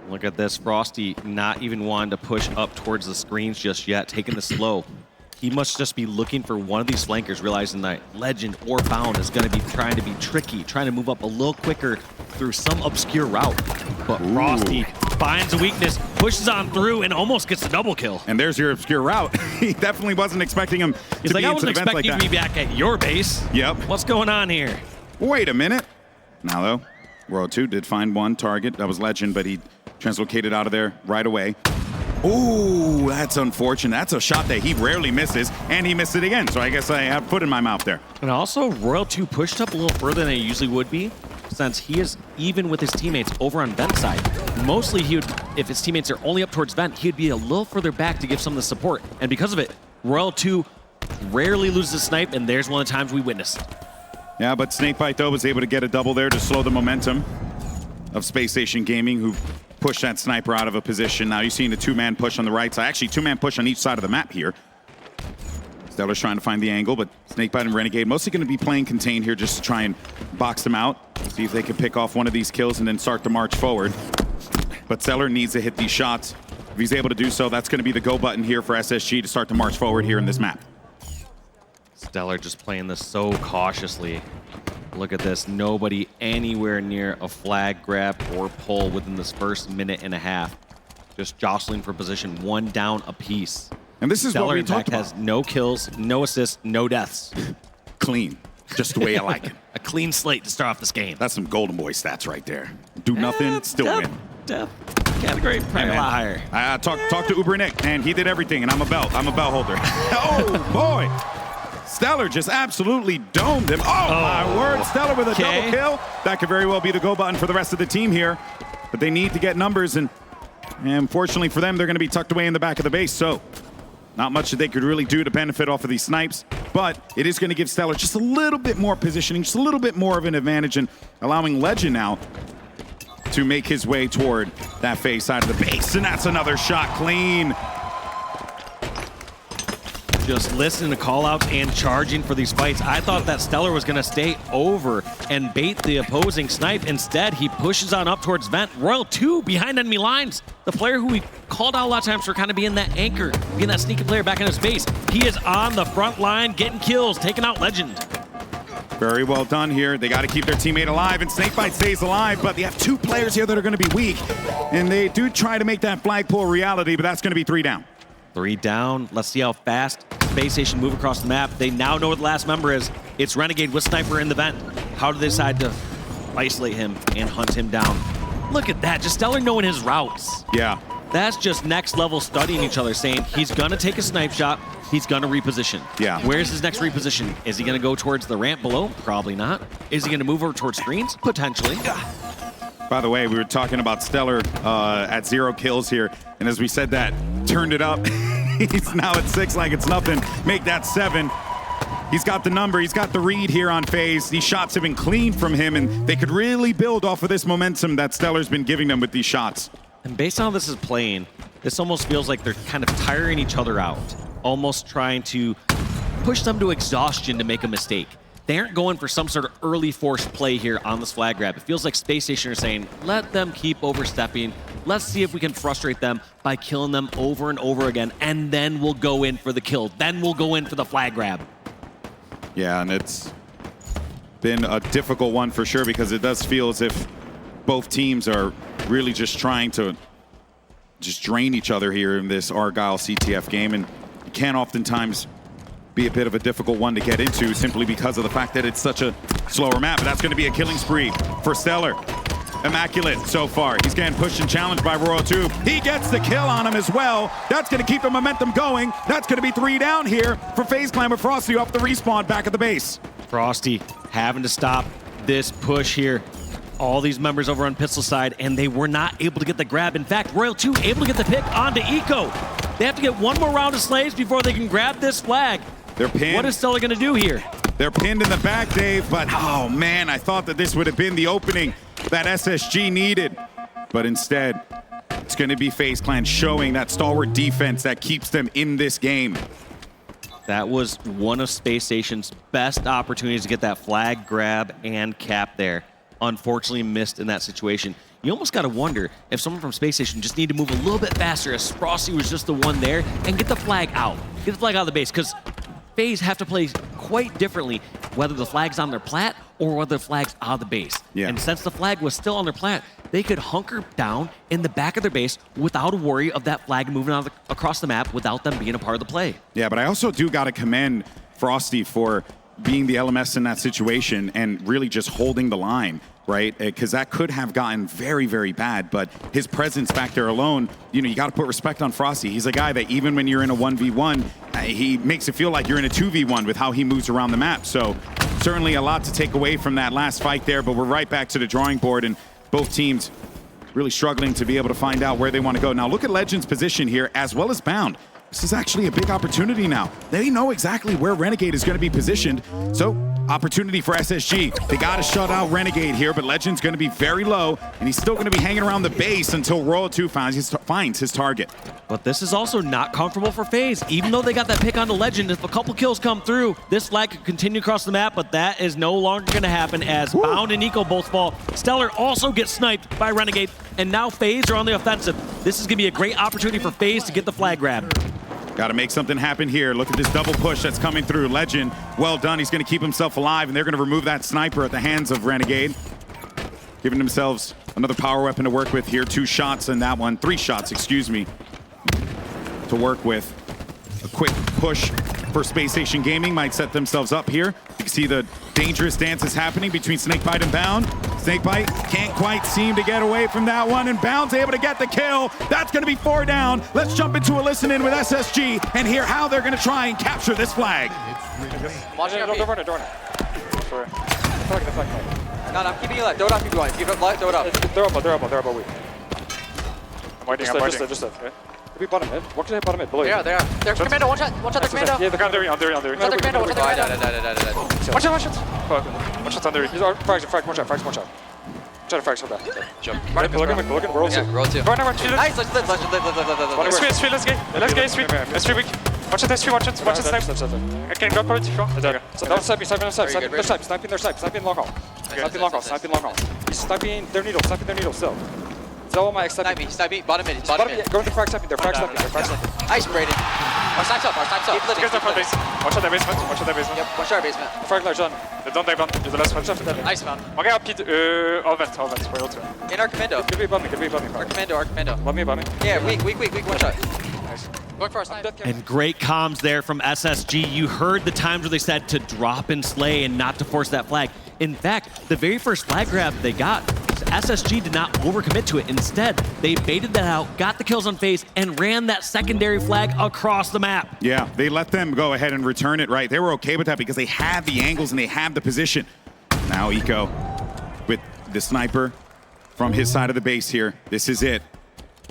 Look at this, Frosty not even wanting to push up towards the screens just yet, taking the slow. He must just be looking for one of these flankers, realizing that Legend or Bound is going to be trying to be tricky, trying to move up a little quicker through some obscure route. But Frosty finds a weakness, pushes on through and almost gets a double kill. And there's your obscure route. He definitely wasn't expecting him He's to like, be I into wasn't events like expecting that. you to be back at your base. Yep. What's going on here? Wait a minute. Now, though, World 2 did find one target. That was Lqgend, but he translocated out of there right away. Ooh, that's unfortunate. That's a shot that he rarely misses, and he missed it again. So I guess I have foot in my mouth there. And also, Royal 2 pushed up a little further than he usually would be, since he is even with his teammates over on vent side. Mostly, he would, if his teammates are only up towards vent, he'd be a little further back to give some of the support. And because of it, Royal 2 rarely loses a snipe, and there's one of the times we witnessed it. Yeah, but SnakeBite, though, was able to get a double there to slow the momentum of Spacestation Gaming, who pushed that sniper out of a position. Now you're seeing a two-man push on the right side. Actually, two-man push on each side of the map here. StelluR's trying to find the angle, but SnakeBite and Renegade mostly going to be playing contained here just to try and box them out, see if they can pick off one of these kills and then start to march forward. But StelluR needs to hit these shots. If he's able to do so, that's going to be the go button here for SSG to start to march forward here in this map. StelluR just playing this so cautiously. Look at this. Nobody anywhere near a flag grab or pull within this first minute and a half. Just jostling for position, one down apiece. And this is what StelluR, we in talked fact, about. has no kills, no assists, no deaths. Clean, just the way I like it. A clean slate to start off this game. That's some Golden Boy stats right there. Do nothing, still win. Death category, probably a lot higher. I talked to Uber Nick, and he did everything, and I'm a belt holder. Oh, boy. StelluR just absolutely domed him. Oh, my word. StelluR with a double kill. That could very well be the go button for the rest of the team here. But they need to get numbers, and unfortunately for them, they're going to be tucked away in the back of the base. So not much that they could really do to benefit off of these snipes. But it is going to give StelluR just a little bit more positioning, just a little bit more of an advantage, and allowing Lqgend now to make his way toward that FaZe side of the base. And that's another shot clean. Just listening to call-outs and charging for these fights. I thought that StelluR was going to stay over and bait the opposing snipe. Instead, he pushes on up towards vent. Royal 2 behind enemy lines. The player who we called out a lot of times for kind of being that anchor, being that sneaky player back in his base. He is on the front line, getting kills, taking out Lqgend. Very well done here. They got to keep their teammate alive, and SnakeBite stays alive, but they have two players here that are going to be weak. And they do try to make that flagpole a reality, but that's going to be 3 down. 3 down. Let's see how fast Spacestation move across the map. They now know what the last member is. It's Renegade with Sniper in the vent. How do they decide to isolate him and hunt him down? Look at that. Just StelluR knowing his routes. Yeah. That's just next level studying each other, saying he's going to take a snipe shot. He's going to reposition. Yeah. Where's his next reposition? Is he going to go towards the ramp below? Probably not. Is he going to move over towards screens? Potentially. By the way, we were talking about StelluR at 0 kills here, and as we said that, turned it up. He's now at 6 like it's nothing. Make that 7. He's got the number. He's got the read here on FaZe. These shots have been clean from him, and they could really build off of this momentum that StelluR's been giving them with these shots. And based on how this is playing, this almost feels like they're kind of tiring each other out, almost trying to push them to exhaustion to make a mistake. They aren't going for some sort of early forced play here on this flag grab. It feels like Spacestation are saying, let them keep overstepping. Let's see if we can frustrate them by killing them over and over again, and then we'll go in for the kill. Then we'll go in for the flag grab. Yeah, and it's been a difficult one for sure, because it does feel as if both teams are really just trying to just drain each other here in this Argyle CTF game, and it can oftentimes be a bit of a difficult one to get into simply because of the fact that it's such a slower map. But that's going to be a killing spree for StelluR. Immaculate so far. He's getting pushed and challenged by Royal 2. He gets the kill on him as well. That's going to keep the momentum going. That's going to be 3 down here for FaZe Clan with Frosty off the respawn back at the base. Frosty having to stop this push here. All these members over on pistol side, and they were not able to get the grab. In fact, Royal 2 able to get the pick onto Eco. They have to get one more round of slaves before they can grab this flag. They're pinned. What is StelluR going to do here? They're pinned in the back, Dave, but oh man, I thought that this would have been the opening that SSG needed. But instead, it's going to be FaZe Clan showing that stalwart defense that keeps them in this game. That was one of Spacestation's best opportunities to get that flag grab and cap there. Unfortunately missed in that situation. You almost got to wonder if someone from Spacestation just need to move a little bit faster, as Frosty was just the one there, and get the flag out. Get the flag out of the base, because FaZe have to play quite differently, whether the flag's on their plat or whether the flag's out of the base. Yeah. And since the flag was still on their plat, they could hunker down in the back of their base without a worry of that flag moving across the map without them being a part of the play. Yeah, but I also do got to commend Frosty for being the LMS in that situation and really just holding the line, right? Because that could have gotten very, very bad, but his presence back there alone, you know, you got to put respect on Frosty. He's a guy that even when you're in a 1v1, he makes it feel like you're in a 2v1 with how he moves around the map. So certainly a lot to take away from that last fight there, but we're right back to the drawing board, and both teams really struggling to be able to find out where they want to go. Now look at Legend's position here, as well as Bound. This is actually a big opportunity now. They know exactly where Renegade is going to be positioned. So, opportunity for SSG. They got to shut out Renegade here, but Legend's going to be very low, and he's still going to be hanging around the base until Royal 2 finds his target. But this is also not comfortable for FaZe. Even though they got that pick on the Legend, if a couple kills come through, this flag could continue across the map, but that is no longer going to happen as Bound and Eco both fall. StelluR also gets sniped by Renegade, and now FaZe are on the offensive. This is going to be a great opportunity for FaZe to get the flag grab. Got to make something happen here. Look at this double push that's coming through. Legend, well done. He's going to keep himself alive, and they're going to remove that sniper at the hands of Renegade. Giving themselves another power weapon to work with here. 2 shots in that one. 3 shots, excuse me, to work with. A quick push for Spacestation Gaming might set themselves up here. You can see the dangerous dances happening between SnakeBite and Bound. SnakeBite can't quite seem to get away from that one, and Bound's able to get the kill. That's going to be 4 down. Let's jump into a listen-in with SSG and hear how they're going to try and capture this flag. Don't run it. Sorry. The flag. No, I'm keeping you alive. Don't up, keep going. Keep it light, don't up. They're up, weak. I'm waiting. Just okay. Could be bottom mid. What can I hit bottom mid? Below you. They are. They're commando, one shot the commando. Yeah, they're under. Watch out the commando, watch out the commando. Watch out. One shot's under. He's frag, one shot. Try to frag so bad. Jump. Look at Roll 2. Yeah, roll 2. Run, Nice, let's live. Let's go. S3 weak. Watch it, watch it. I can go for it if you want. So don't snipe sniping their snipe. Sniping long haul. He's sniping their needle still. Still on my X sniping. Snipe me, bottom mid. Go into frag sniping, they're frag sniping. Nice, Brayden. Our snipe's up. Keep living. Watch out that basement. Yep, watch our basement. Frag large on. Don't dive down. You're the last one. Nice, man. Okay, I'll pit. All vents. Royal 2. In our commando. Could be above me. Our commando. Above me. Yeah, weak, one shot. Nice. Going for our snipe. And great comms there from SSG. You heard the times where they said to drop and slay and not to force that flag. In fact, the very first flag grab they got, SSG did not overcommit to it. Instead, they baited that out, got the kills on FaZe, and ran that secondary flag across the map. Yeah, they let them go ahead and return it, right? They were okay with that because they had the angles and they had the position. Now Eco with the sniper from his side of the base here. This is it.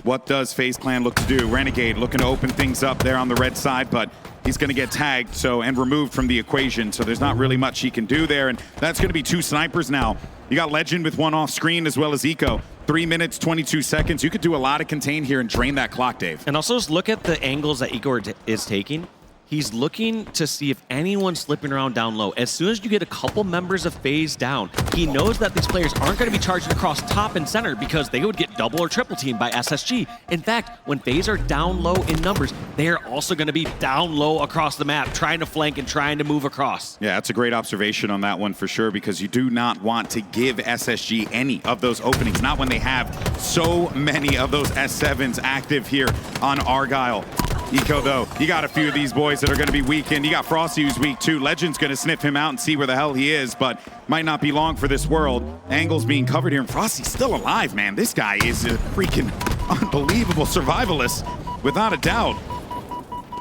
What does FaZe Clan look to do? Renegade looking to open things up there on the red side, but he's going to get tagged and removed from the equation, so there's not really much he can do there, and that's going to be 2 snipers now. You got Legend with 1 off screen as well as Eco. 3 minutes, 22 seconds. You could do a lot of contain here and drain that clock, Dave. And also just look at the angles that Eco is taking. He's looking to see if anyone's slipping around down low. As soon as you get a couple members of FaZe down, he knows that these players aren't going to be charging across top and center because they would get double or triple teamed by SSG. In fact, when FaZe are down low in numbers, they are also going to be down low across the map, trying to flank and trying to move across. Yeah, that's a great observation on that one for sure, because you do not want to give SSG any of those openings, not when they have so many of those S7s active here on Argyle. Eco, though, you got a few of these boys that are going to be weakened. You got Frosty, who's weak, too. Legend's going to sniff him out and see where the hell he is, but might not be long for this world. Angles being covered here, and Frosty's still alive, man. This guy is a freaking unbelievable survivalist, without a doubt.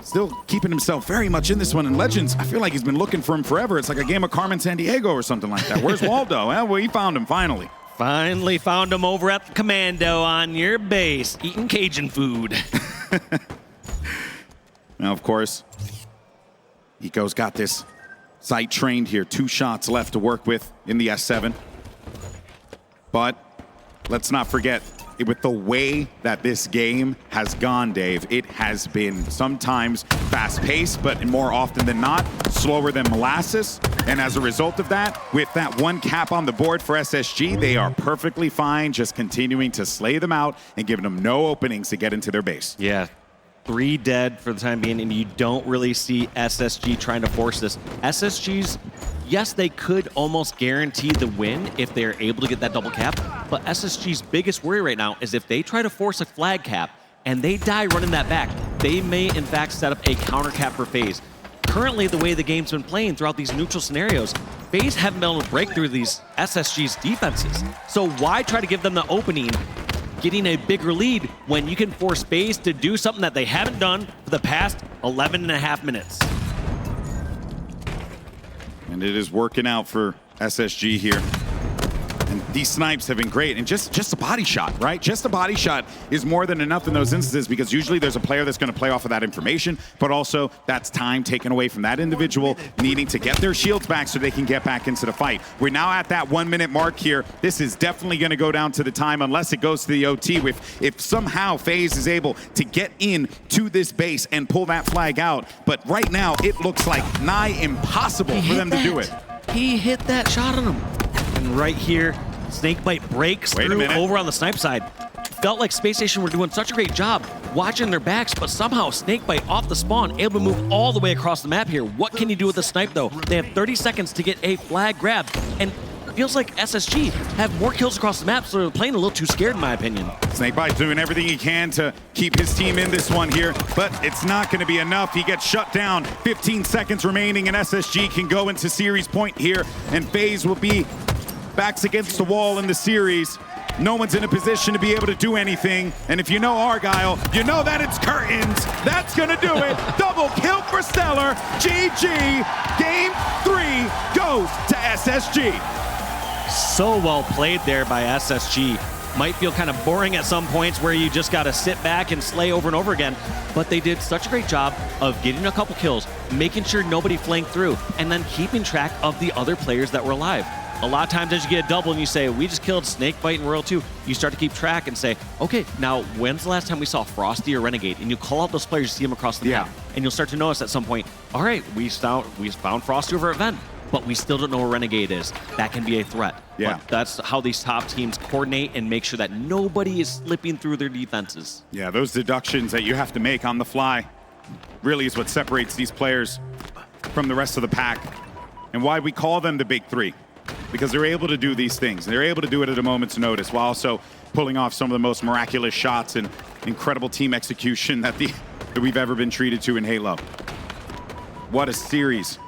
Still keeping himself very much in this one, and Legends, I feel like he's been looking for him forever. It's like a game of Carmen Sandiego or something like that. Where's Waldo? Well, we found him, finally. Finally found him over at the commando on your base, eating Cajun food. Now, of course, Eco's got this site trained here. 2 shots left to work with in the S7. But let's not forget, with the way that this game has gone, Dave, it has been sometimes fast-paced, but more often than not, slower than molasses. And as a result of that, with that 1 cap on the board for SSG, they are perfectly fine just continuing to slay them out and giving them no openings to get into their base. Yeah. 3 dead for the time being, and you don't really see SSG trying to force this. SSG's, yes, they could almost guarantee the win if they're able to get that double cap, but SSG's biggest worry right now is if they try to force a flag cap and they die running that back, they may in fact set up a counter cap for FaZe. Currently, the way the game's been playing throughout these neutral scenarios, FaZe haven't been able to break through these SSG's defenses. So why try to give them the opening, getting a bigger lead, when you can force FaZe to do something that they haven't done for the past 11.5 minutes? And it is working out for SSG here. And these snipes have been great. And just a body shot, right? Just a body shot is more than enough in those instances, because usually there's a player that's going to play off of that information, but also that's time taken away from that individual needing to get their shields back so they can get back into the fight. We're now at that 1 minute mark here. This is definitely going to go down to the time unless it goes to the OT. If somehow FaZe is able to get in to this base and pull that flag out. But right now, it looks like nigh impossible for them to do it. He hit that shot on him. And right here, SnakeBite breaks through over on the snipe side. Felt like Spacestation were doing such a great job watching their backs, but somehow SnakeBite off the spawn, able to move all the way across the map here. What can you do with the snipe, though? They have 30 seconds to get a flag grab, and it feels like SSG have more kills across the map, so they're playing a little too scared, in my opinion. SnakeBite doing everything he can to keep his team in this one here, but it's not going to be enough. He gets shut down. 15 seconds remaining, and SSG can go into series point here, and FaZe will be backs against the wall in the series. No one's in a position to be able to do anything. And if you know Argyle, you know that it's curtains. That's gonna do it. Double kill for StelluR. GG. Game 3 goes to SSG. So well played there by SSG. Might feel kind of boring at some points where you just gotta sit back and slay over and over again, but they did such a great job of getting a couple kills, making sure nobody flanked through, and then keeping track of the other players that were alive. A lot of times as you get a double and you say, we just killed SnakeBite and Royal 2, you start to keep track and say, okay, now when's the last time we saw Frosty or Renegade? And you call out those players, you see them across the map, and you'll start to notice at some point, all right, we found Frosty over at Vent, but we still don't know where Renegade is. That can be a threat. Yeah. But that's how these top teams coordinate and make sure that nobody is slipping through their defenses. Yeah, those deductions that you have to make on the fly really is what separates these players from the rest of the pack, and why we call them the Big Three. Because they're able to do these things. They're able to do it at a moment's notice while also pulling off some of the most miraculous shots and incredible team execution that we've ever been treated to in Halo. What a series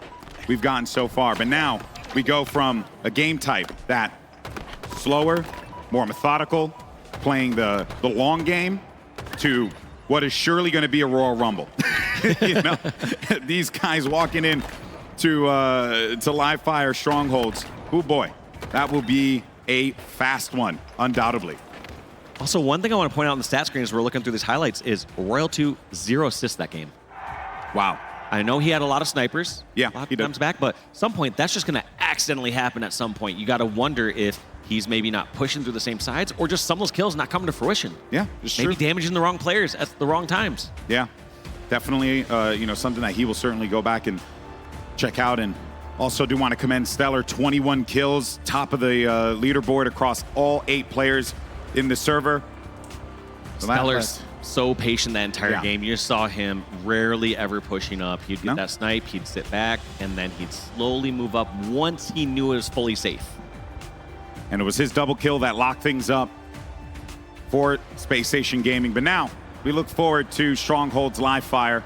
we've gotten so far. But now we go from a game type that slower, more methodical, playing the long game, to what is surely going to be a Royal Rumble. You know, these guys walking in to live fire strongholds. Oh boy, that will be a fast one, undoubtedly. Also, one thing I want to point out on the stat screen as we're looking through these highlights is Royal 2, 0 assists that game. Wow. I know he had a lot of snipers. Yeah, a lot he of times back, but at some point, that's just going to accidentally happen at some point. You got to wonder if he's maybe not pushing through the same sides, or just some of those kills not coming to fruition. Yeah, it's maybe true. damaging the wrong players at the wrong times. Yeah, definitely, you know, something that he will certainly go back and check out. And also do want to commend StelluR, 21 kills, top of the leaderboard across all 8 players in the server. So StelluR's so patient that entire game. You just saw him rarely ever pushing up. He'd get that snipe, he'd sit back, and then he'd slowly move up once he knew it was fully safe. And it was his double kill that locked things up for Spacestation Gaming. But now we look forward to Stronghold's live fire.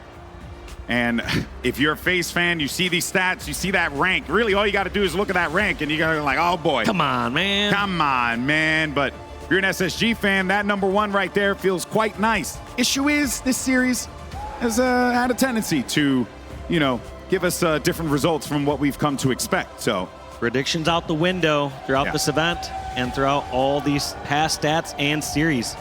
And if you're a FaZe fan, you see these stats, you see that rank. Really, all you got to do is look at that rank, and you got to like, oh boy. Come on, man. Come on, man. But if you're an SSG fan, that #1 right there feels quite nice. Issue is, this series has had a tendency to, you know, give us different results from what we've come to expect. So predictions out the window throughout this event and throughout all these past stats and series.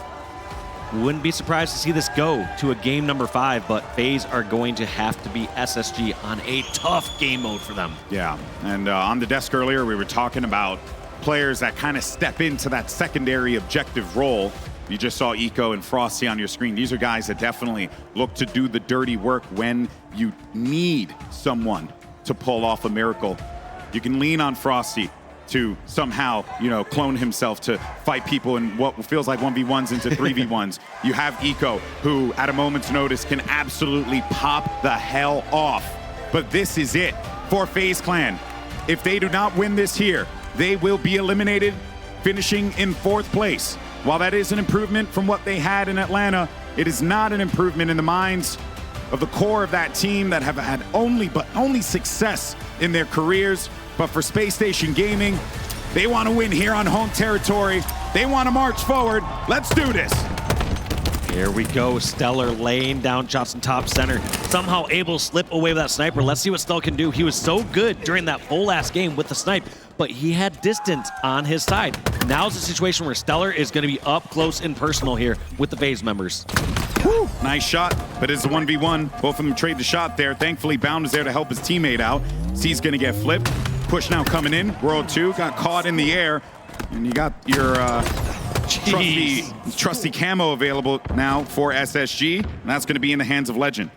Wouldn't be surprised to see this go to a game #5, but FaZe are going to have to beat SSG on a tough game mode for them. Yeah, and on the desk earlier, we were talking about players that kind of step into that secondary objective role. You just saw Eco and Frosty on your screen. These are guys that definitely look to do the dirty work when you need someone to pull off a miracle. You can lean on Frosty to somehow, clone himself to fight people in what feels like 1v1s into 3v1s. You have Eco, who at a moment's notice can absolutely pop the hell off. But this is it for FaZe Clan. If they do not win this here, they will be eliminated, finishing in 4th place. While that is an improvement from what they had in Atlanta, it is not an improvement in the minds of the core of that team that have had only success in their careers. But for Spacestation Gaming, they want to win here on home territory. They want to march forward. Let's do this. Here we go. StelluR laying down shots in top center. Somehow able to slip away with that sniper. Let's see what Stell can do. He was so good during that whole last game with the snipe, but he had distance on his side. Now's the situation where StelluR is going to be up close and personal here with the FaZe members. Woo. Nice shot, but it's a 1v1. Both of them trade the shot there. Thankfully, Bound is there to help his teammate out. C's going to get flipped. Push now coming in. World 2 got caught in the air. And you got your trusty camo available now for SSG. And that's going to be in the hands of Lqgend.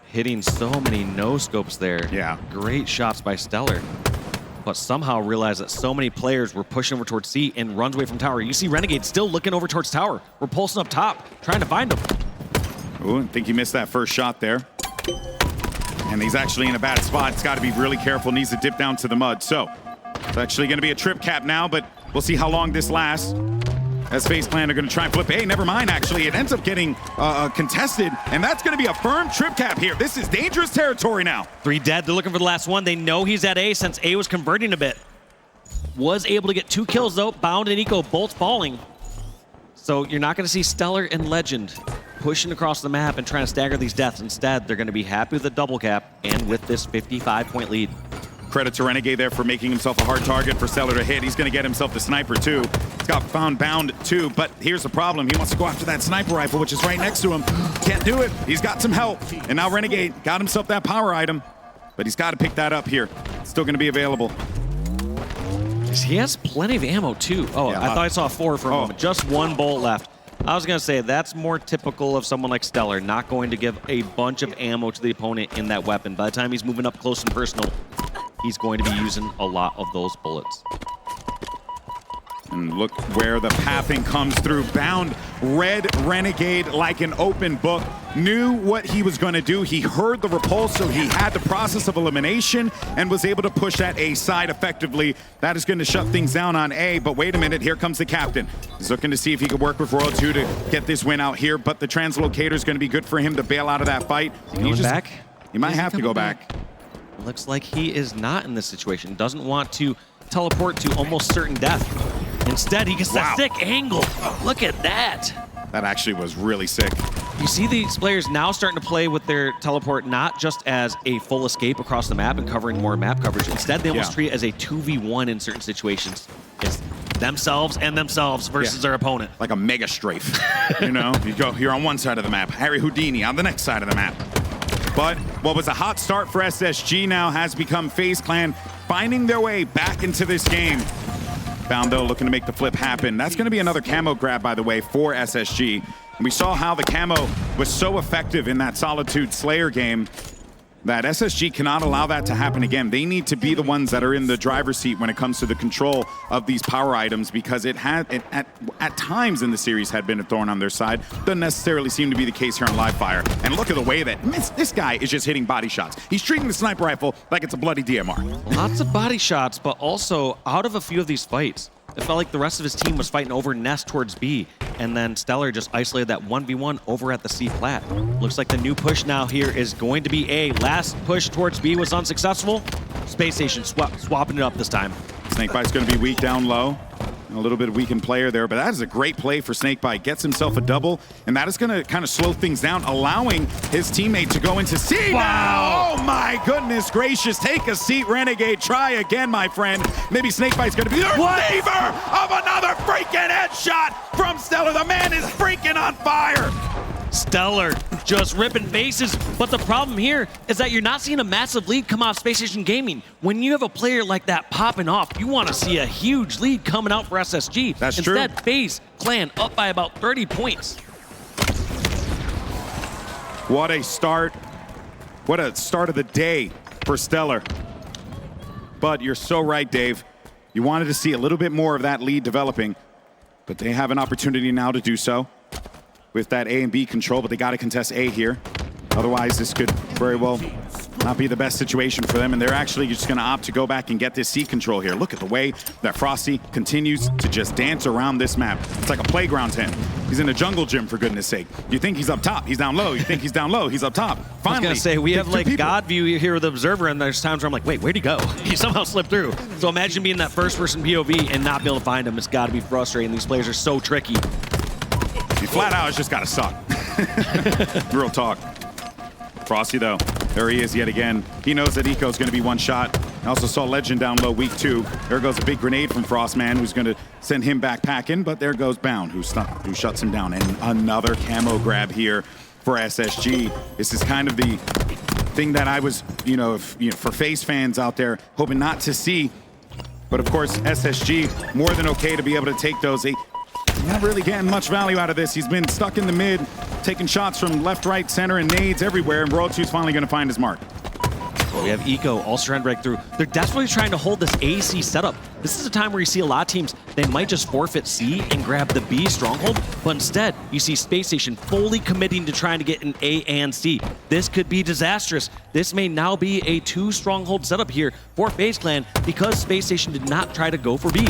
Hitting so many no-scopes there. Yeah. Great shots by StelluR. But somehow realized that so many players were pushing over towards C and runs away from tower. You see Renegade still looking over towards tower. We're pulsing up top, trying to find him. Ooh, I think he missed that first shot there. And he's actually in a bad spot. He's got to be really careful. Needs to dip down to the mud. So it's actually going to be a trip cap now, but we'll see how long this lasts. As FaZe Clan are going to try and flip. Hey, never mind, actually. It ends up getting contested, and that's going to be a firm trip cap here. This is dangerous territory now. 3 dead. They're looking for the last one. They know he's at A since A was converting a bit. Was able to get 2 kills, though. Bound and Eco both falling. So you're not going to see StelluR and Lqgend pushing across the map and trying to stagger these deaths. Instead, they're going to be happy with the double cap and with this 55-point lead. Credit to Renegade there for making himself a hard target for StelluR to hit. He's going to get himself the sniper, too. He's got found Bound, too. But here's the problem. He wants to go after that sniper rifle, which is right next to him. Can't do it. He's got some help. And now Renegade got himself that power item. But he's got to pick that up here. It's still going to be available. He has plenty of ammo, too. Oh, yeah, I thought I saw 4 for a moment. Just 1 bullet left. I was going to say, that's more typical of someone like StelluR, not going to give a bunch of ammo to the opponent in that weapon. By the time he's moving up close and personal, he's going to be using a lot of those bullets. And look where the pathing comes through. Bound read Renegade like an open book. Knew what he was going to do. He heard the repulse, so he had the process of elimination and was able to push that A side effectively. That is going to shut things down on A, but wait a minute, here comes the captain. He's looking to see if he could work with Royal 2 to get this win out here, but the translocator is going to be good for him to bail out of that fight. Going back? He might have to go back. Looks like he is not in this situation. Doesn't want to teleport to almost certain death. Instead, he gets that sick angle. Look at that. That actually was really sick. You see these players now starting to play with their teleport not just as a full escape across the map and covering more map coverage. Instead, they almost treat it as a 2v1 in certain situations. It's themselves and themselves versus their opponent. Like a mega strafe. You're on one side of the map. Harry Houdini on the next side of the map. But what was a hot start for SSG now has become FaZe Clan finding their way back into this game. Bound, though, looking to make the flip happen. That's going to be another camo grab, by the way, for SSG. And we saw how the camo was so effective in that Solitude Slayer game that SSG cannot allow that to happen again. They need to be the ones that are in the driver's seat when it comes to the control of these power items, because it at times in the series had been a thorn on their side. Doesn't necessarily seem to be the case here on Live Fire. And look at the way that this guy is just hitting body shots. He's treating the sniper rifle like it's a bloody DMR. Lots of body shots, but also out of a few of these fights, it felt like the rest of his team was fighting over Nest towards B, and then StelluR just isolated that 1v1 over at the C plat. Looks like the new push now here is going to be A. Last push towards B was unsuccessful. Spacestation swapping it up this time. SnakeBite's going to be weak down low. A little bit of weakened player there, but that is a great play for SnakeBite. Gets himself a double, and that is going to kind of slow things down, allowing his teammate to go into C now. Oh my goodness gracious. Take a seat, Renegade. Try again, my friend. Maybe SnakeBite's going to be the receiver of another freaking headshot from StelluR. The man is freaking on fire. StelluR just ripping faces, but the problem here is that you're not seeing a massive lead come out of Spacestation Gaming. When you have a player like that popping off, you want to see a huge lead coming out for SSG. That's true. Instead, FaZe Clan up by about 30 points. What a start. What a start of the day for StelluR. But you're so right, Dave. You wanted to see a little bit more of that lead developing, but they have an opportunity now to do so with that A and B control, but they got to contest A here. Otherwise, this could very well not be the best situation for them, and they're actually just going to opt to go back and get this C control here. Look at the way that Frosty continues to just dance around this map. It's like a playground to him. He's in a jungle gym, for goodness sake. You think he's up top, he's down low. You think he's down low, he's up top. Finally, I was going to say, we have like God view here with the Observer, and there's times where I'm like, wait, where'd he go? He somehow slipped through. So imagine being that first-person POV and not being able to find him. It's got to be frustrating. These players are so tricky. You flat out has just got to suck. Real talk. Frosty, though, there he is yet again. He knows that Eco's going to be one shot. I also saw Lqgend down low weak 2. There goes a big grenade from Frostman, who's going to send him back packing, but there goes Bound, who shuts him down. And another camo grab here for SSG. This is kind of the thing that I was, for FaZe fans out there, hoping not to see. But of course, SSG, more than okay to be able to take those. Not really getting much value out of this. He's been stuck in the mid, taking shots from left, right, center, and nades everywhere, and Royal 2's finally going to find his mark. Well, we have Eco also trying to break through. They're desperately trying to hold this AC setup. This is a time where you see a lot of teams, they might just forfeit C and grab the B stronghold, but instead, you see Spacestation fully committing to trying to get an A and C. This could be disastrous. This may now be a 2 stronghold setup here for FaZe Clan because Spacestation did not try to go for B.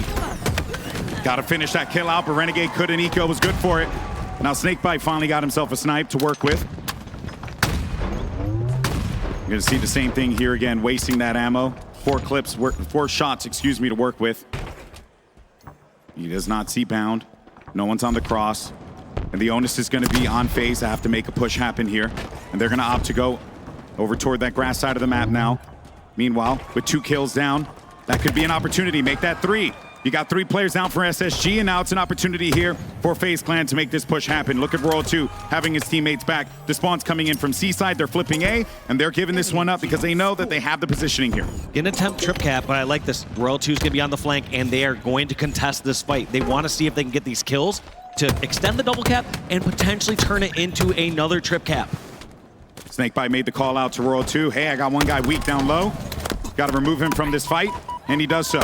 Got to finish that kill out, but Renegade couldn't. Eco was good for it. Now SnakeBite finally got himself a snipe to work with. You're going to see the same thing here again, wasting that ammo. 4 shots, to work with. He does not see Bound. No one's on the cross. And the onus is going to be on FaZe to have to make a push happen here. And they're going to opt to go over toward that grass side of the map now. Meanwhile, with 2 kills down, that could be an opportunity. Make that 3. You got 3 players down for SSG, and now it's an opportunity here for FaZe Clan to make this push happen. Look at Royal 2 having his teammates back. The spawn's coming in from C side. They're flipping A, and they're giving this one up because they know that they have the positioning here. Gonna attempt trip cap, but I like this. Royal 2's gonna be on the flank, and they are going to contest this fight. They want to see if they can get these kills to extend the double cap and potentially turn it into another trip cap. SnakeBite made the call out to Royal 2. Hey, I got one guy weak down low. Got to remove him from this fight, and he does so.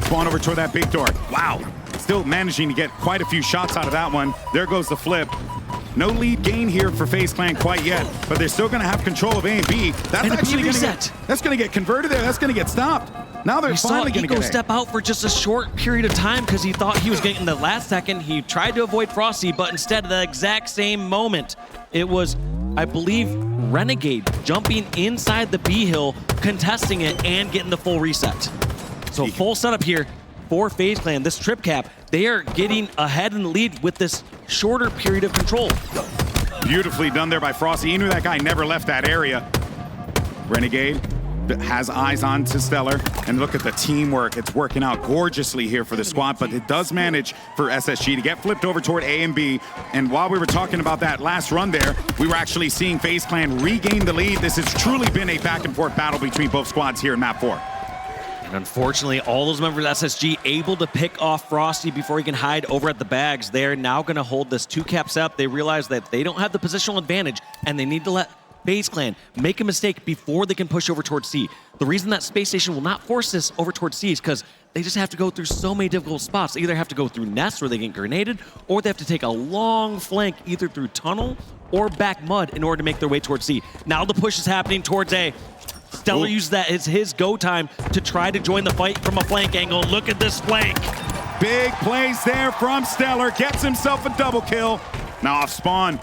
Spawn over toward that big door. Wow. Still managing to get quite a few shots out of that one. There goes the flip. No lead gain here for FaZe Clan quite yet, but they're still going to have control of A and B. That's and actually going to get converted there. That's going to get stopped. Now they're finally going to get Eco step out for just a short period of time because he thought he was getting the last second. He tried to avoid Frosty, but instead, the exact same moment, it was, I believe, Renegade jumping inside the B hill, contesting it, and getting the full reset. So full setup here for FaZe Clan. This trip cap, they are getting ahead in the lead with this shorter period of control. Beautifully done there by Frosty. He knew that guy never left that area. Renegade has eyes on to StelluR, and look at the teamwork. It's working out gorgeously here for the squad, but it does manage for SSG to get flipped over toward A and B. And while we were talking about that last run there, we were actually seeing FaZe Clan regain the lead. This has truly been a back and forth battle between both squads here in map 4. And unfortunately, all those members of SSG able to pick off Frosty before he can hide over at the bags. They're now going to hold this 2 caps up. They realize that they don't have the positional advantage, and they need to let FaZe Clan make a mistake before they can push over towards C. The reason that Spacestation will not force this over towards C is because they just have to go through so many difficult spots. They either have to go through nests where they get grenaded, or they have to take a long flank either through tunnel or back mud in order to make their way towards C. Now the push is happening towards A. StelluR used that as his go time to try to join the fight from a flank angle. Look at this flank. Big plays there from StelluR. Gets himself a double kill. Now off spawn.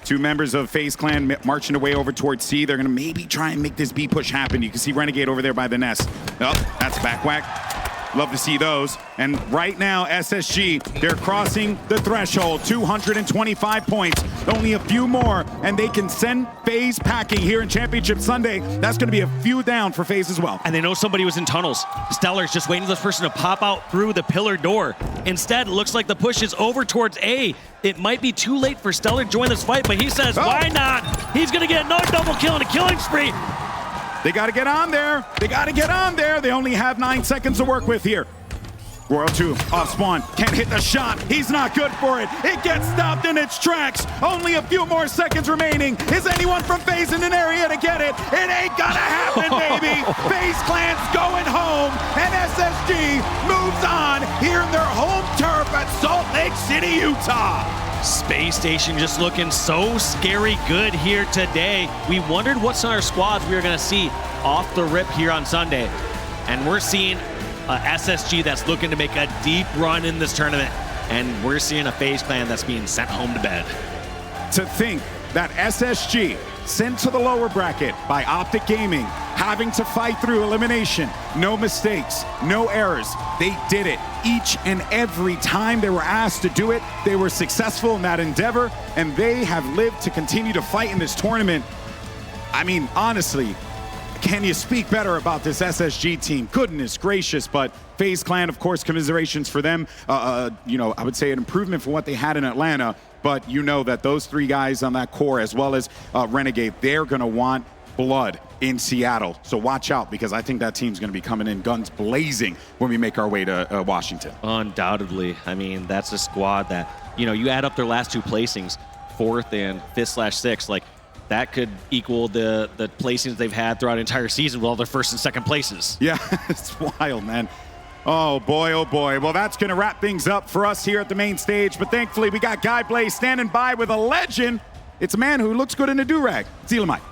2 members of FaZe Clan marching away over towards C. They're going to maybe try and make this B push happen. You can see Renegade over there by the nest. Oh, that's a back whack. Love to see those. And right now, SSG, they're crossing the threshold. 225 points. Only a few more, and they can send FaZe packing here in Championship Sunday. That's going to be a few down for FaZe as well. And they know somebody was in tunnels. StelluR's just waiting for this person to pop out through the pillar door. Instead, it looks like the push is over towards A. It might be too late for StelluR to join this fight, but he says, why not? He's going to get another double kill and a killing spree. They got to get on there. They got to get on there. They only have 9 seconds to work with here. Royal 2 off spawn, can't hit the shot. He's not good for it. It gets stopped in its tracks. Only a few more seconds remaining. Is anyone from FaZe in an area to get it? It ain't gonna happen, baby. FaZe Clan's going home, and SSG moves on here in their home turf at Salt Lake City, Utah. Spacestation just looking so scary good here today. We wondered what sort of squads we were going to see off the rip here on Sunday. And we're seeing a SSG that's looking to make a deep run in this tournament. And we're seeing a FaZe clan that's being sent home to bed. To think that SSG, sent to the lower bracket by Optic Gaming, having to fight through elimination, no mistakes, no errors. They did it each and every time they were asked to do it. They were successful in that endeavor, and they have lived to continue to fight in this tournament. I mean, honestly, can you speak better about this SSG team? Goodness gracious, but FaZe Clan, of course, commiserations for them. You know, I would say an improvement for what they had in Atlanta, but you know that those three guys on that core, as well as Renegade, they're gonna want blood in Seattle. So watch out, because I think that team's gonna be coming in guns blazing when we make our way to Washington. Undoubtedly. I mean, that's a squad that, you know, you add up their last two placings, 4th and 5th/6th, like, that could equal the placings they've had throughout the entire season with all their 1st and 2nd places. Yeah, it's wild, man. Oh boy, oh boy. Well, that's gonna wrap things up for us here at the main stage, but thankfully we got Guy Blaze standing by with a legend. It's a man who looks good in a do-rag. It's Elamite.